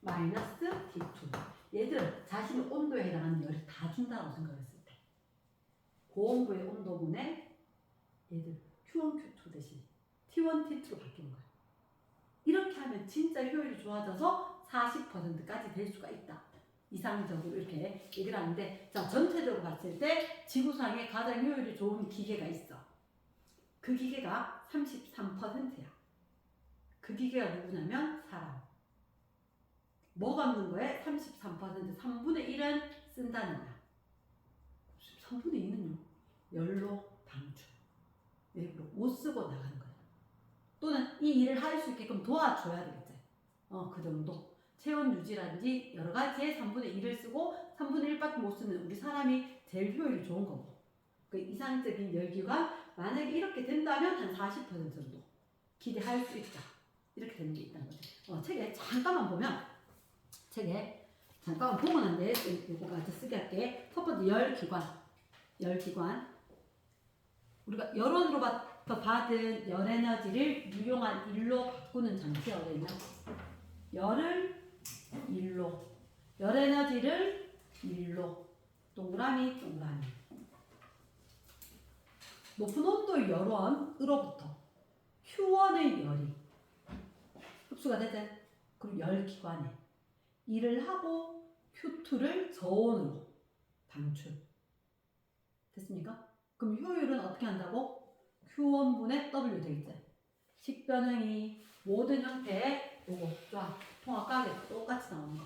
마이너스 T2 얘들은 자신의 온도에 해당하는 열을 다 준다고 생각했을 때 고온부의 온도분에 얘들 Q1, Q2 대신 T1, T2로 바뀌는 거야. 이렇게 하면 진짜 효율이 좋아져서 40%까지 될 수가 있다. 이상적으로 이렇게 얘기를 하는데, 자, 전체적으로 봤을 때 지구상에 가장 효율이 좋은 기계가 있어. 그 기계가 33%야. 그 기계가 누구냐면 사람. 뭐가 없는 거에 33%, 3분의 1은 쓴다는 거야. 3분의 2는요? 열로 방출. 외부로 못 쓰고 나가는 거야. 또는 이 일을 할 수 있게끔 도와줘야 되겠지. 그 정도. 체온 유지라든지 여러 가지에 3분의 1을 쓰고 3분의 1밖에 못 쓰는 우리 사람이 제일 효율이 좋은 거고. 그 이상적인 열기관, 만약에 이렇게 된다면 한 40% 정도 기대할 수 있다. 이렇게 되는 게 있다는 거죠. 책에 잠깐만 보면, 책에 잠깐만 보고 난 뒤에 이거 가서 쓰게 할게. 첫 번째 열기관. 우리가 열원으로 받은 열에너지를 유용한 일로 바꾸는 장치가 어디 있나? 열을 일로, 열에너지를 일로, 동그라미. 높은 온도의 열원으로부터 Q1의 열이 흡수가 되죠. 그리고 열기관에 일을 하고 Q2를 저온으로 방출. 됐습니까? 그럼 효율은 어떻게 한다고? Q1분의 W 되겠죠. 식변형이 모든 형태의 요거 좋아. 통합과학에 똑같이 나오는 거.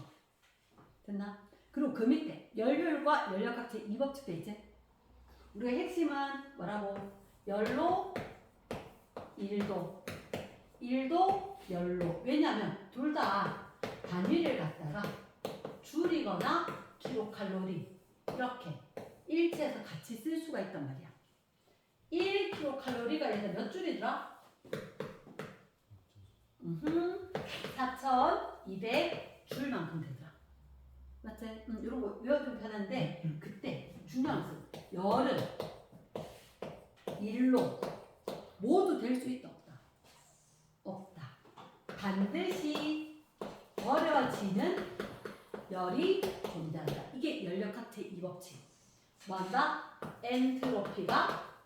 됐나? 그리고 그 밑에 열효율과 열역학체 이 법칙 돼 있지? 우리가 핵심은 뭐라고? 열로 1도, 1도 열로. 왜냐하면 둘 다 단위를 갖다가 줄이거나 킬로칼로리 이렇게 일체에서 같이 쓸 수가 있단 말이야. 1킬로칼로리가 얘가 몇 줄이더라? 4,200 줄만큼 되더라. 맞지? 이런 거 외워두면 편한데 그때 중요한 것은 열은 일로 모두 될 수 있다 없다? 없다. 반드시 버려지는 열이 존재한다. 이게 열역학체 2법칙. 뭐한다? 엔트로피가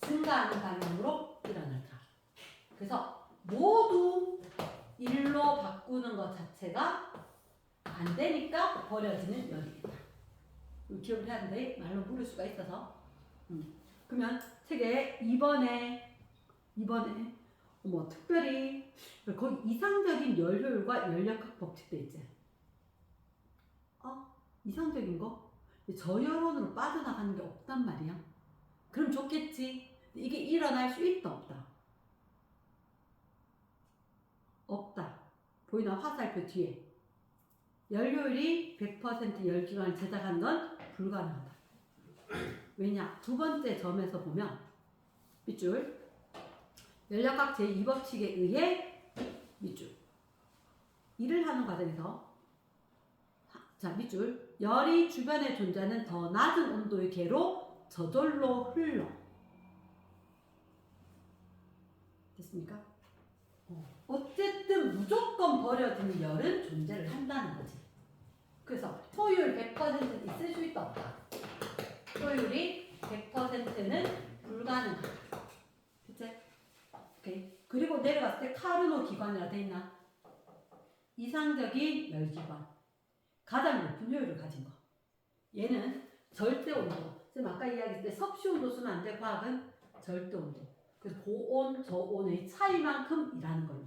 증가하는 방향으로 일어나더라. 그래서 모두 일로 바꾸는 것 자체가 안 되니까 버려지는 열이 있다. 기억을 해야 하는데 말로 물을 수가 있어서. 그러면 책에 이번에 특별히 거기 이상적인 열 효율과 열역학 법칙도 있지. 이상적인 거? 저열원으로 빠져나가는 게 없단 말이야. 그럼 좋겠지. 이게 일어날 수 있다 없다? 없다. 보이나? 화살표 뒤에. 열효율이 100% 열기관을 제작하는 건 불가능하다. 왜냐? 두 번째 점에서 보면 밑줄 열역학 제2법칙에 의해 밑줄 일을 하는 과정에서 자 밑줄 열이 주변에 존재하는 더 낮은 온도의 궤로 저절로 흘러. 됐습니까? 어쨌든 무조건 버려지는 열은 존재를 한다는 거지. 그래서 효율 100% 있을 수 있다 없다? 효율이 100%는 불가능하다. 그치? 오케이. 그리고 내려갔을 때 카르노 기관이라 돼 있나? 이상적인 열기관. 가장 높은 효율을 가진 거. 얘는 절대 온도. 지금 아까 이야기했을 때 섭씨 온도 쓰면 안 돼. 과학은 절대 온도. 그래서 고온, 저온의 차이만큼 일하는 걸로.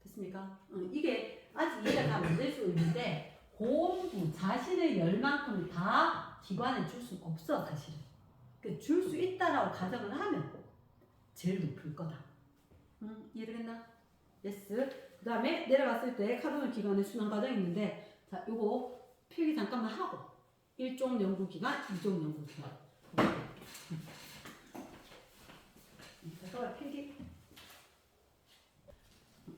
됐습니까? 이게 아직 이해가 다 안 될 수 있는데 고온부 자신의 열만큼 다 기관에 줄 수 없어 사실은. 줄 수 있다라고 가정을 하면 제일 높을 거다. 이해되겠나? 예스. 그 다음에 내려갔을 때 카르노 기관의 순환 과정이 있는데 자 요거 필기 잠깐만 하고 1종 연구기관, 2종 연구기관. 잠깐만 필기.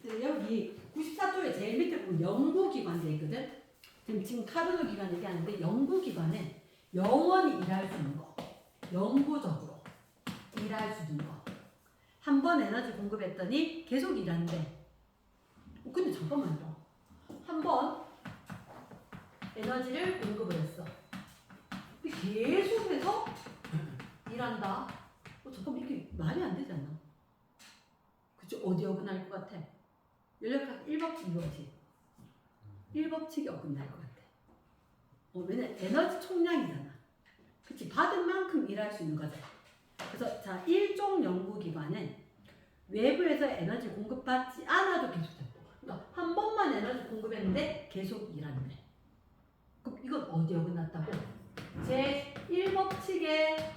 여기 94쪽에 제일 밑에 보면 연구기관 돼 있거든. 지금 카르노 기관 얘기하는데 연구기관은 영원히 일할 수 있는 거, 영구적으로 일할 수 있는 거. 한 번 에너지 공급했더니 계속 일하는데 근데 잠깐만요. 한 번 에너지를 공급을 했어. 근데 계속해서 일한다. 잠깐만 이게 말이 안 되지 않나? 그쵸? 어디 어긋날 것 같아? 열역학 1법칙 2법칙 1법칙이 어긋날 것 같아. 왜냐면 에너지 총량이잖아. 그치? 받은 만큼 일할 수 있는 거잖아. 그래서 자, 일종 연구기관은 외부에서 에너지 공급받지 않아도 계속 되고, 그러니까 한 번만 에너지 공급했는데 계속 일하는 거야. 그럼 이건 어디에 어긋났다고? 제 1법칙에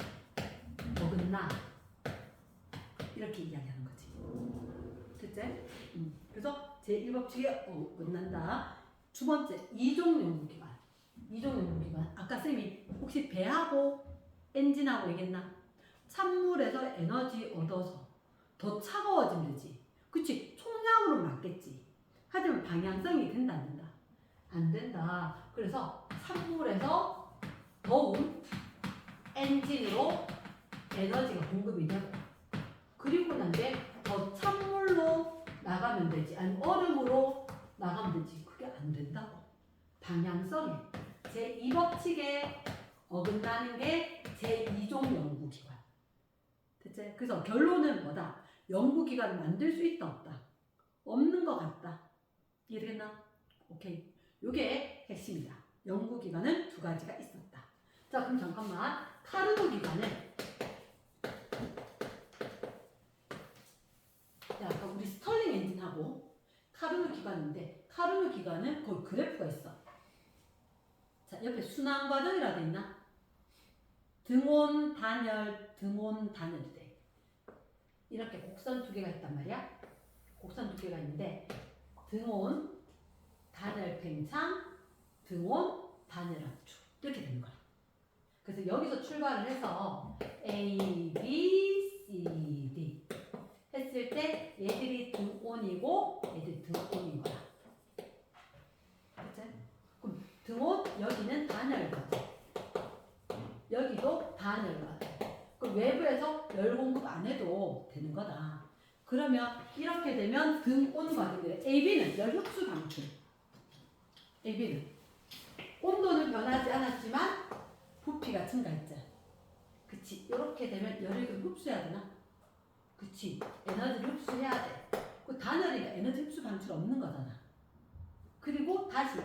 어긋나. 이렇게 이야기하는 거지. 됐지? 그래서 제 1법칙에 어긋난다. 두 번째, 이종 연구기관. 이종 연구기관. 아까 쌤이 혹시 배하고 엔진하고 얘기했나? 찬물에서 에너지 얻어서 더 차가워지면 되지. 그치? 총량으로 맞겠지. 하지만 방향성이 된다 안 된다? 안 된다. 그래서 찬물에서 더운 엔진으로 에너지가 공급이 되고, 그리고 난 뒤에 더 찬물로 나가면 되지. 아니 얼음으로 나가면 되지. 그게 안 된다고. 방향성이 제2법칙에 어긋나는 게 제2종 연구기관. 됐지? 그래서 결론은 뭐다? 연구기관을 만들 수 있다 없다? 없는 것 같다. 이해되겠나? 오케이. 요게 핵심이다. 연구기관은 두 가지가 있었다. 자, 그럼 잠깐만. 카르노 기관은, 야, 아까 우리 스털링 엔진하고 카르노 기관인데, 카르노 기관은 거기 그래프가 있어. 자, 옆에 순환 과정이라 돼 있나? 등온 단열, 등온 단열이 돼. 이렇게 곡선 두 개가 있단 말이야. 곡선 두 개가 있는데, 등온 단열 팽창, 등온 단열 압축, 이렇게 되는 거야. 그래서 여기서 출발을 해서 A, B, C, D 했을 때 얘들이 등온이고 얘들이 등온인 거야. 그치? 그럼 등온, 여기는 단열 과정, 여기도 단열 과정. 그럼 외부에서 열 공급 안 해도 되는 거다. 그러면 이렇게 되면 등온 과정이래. AB는 열 흡수 방출. AB는 온도는 변하지 않았지만 부피가 증가했죠. 그치? 이렇게 되면 열을 좀 흡수해야 되나? 그치? 에너지를 흡수해야 돼. 그 단열이가 에너지 흡수 방출 없는 거잖아. 그리고 다시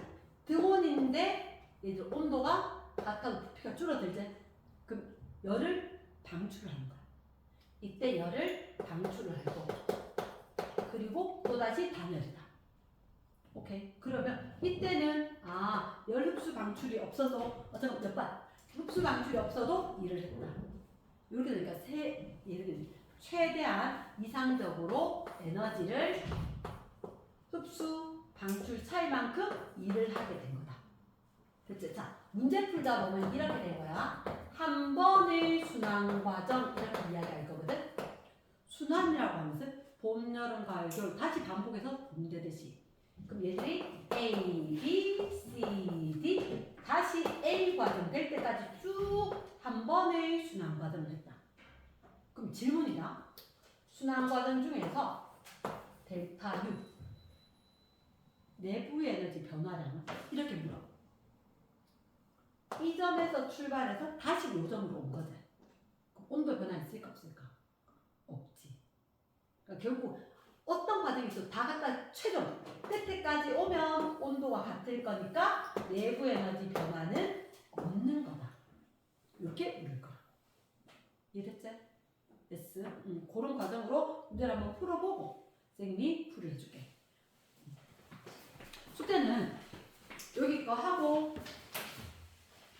등온인데 얘들 온도가 같아도 부피가 줄어들지? 그럼 열을 방출을 하는 거야. 이때 열을 방출을 하고, 그리고 또다시 단열이다. 오케이? 그러면 이때는 열 흡수 방출이 없어서 잠깐 몇 번? 흡수 방출이 없어도 일을 했다. 이렇게 되니까 예를 들면 최대한 이상적으로 에너지를 흡수 방출 차이만큼 일을 하게 된 거다. 됐지? 자, 문제 풀다 보면 이렇게 된 거야. 한 번의 순환 과정, 이렇게 이야기할 거거든. 순환이라고 하면서 봄, 여름, 가을, 겨울 다시 반복해서 문제듯이. 그럼 얘들이 A, B, C, D 다시 A 과정 될 때까지 쭉 한 번의 순환 과정을 했다. 그럼 질문이다. 순환 과정 중에서 델타 U 내부의 에너지 변화량은 이렇게 물어. 이 점에서 출발해서 다시 이 점으로 온 거지. 온도 변화 있을까 없을까? 없지. 그러니까 결국 어떤 과정이 있어 다 갖다 최종 끝에까지 오면 온도가 같을 거니까 내부 에너지 변화는 없는 거다. 이렇게 물을 거야. 이해됐지? 됐어? 그런 과정으로 문제를 한번 풀어보고 선생님이 풀이해줄게. 숙제는 여기 거 하고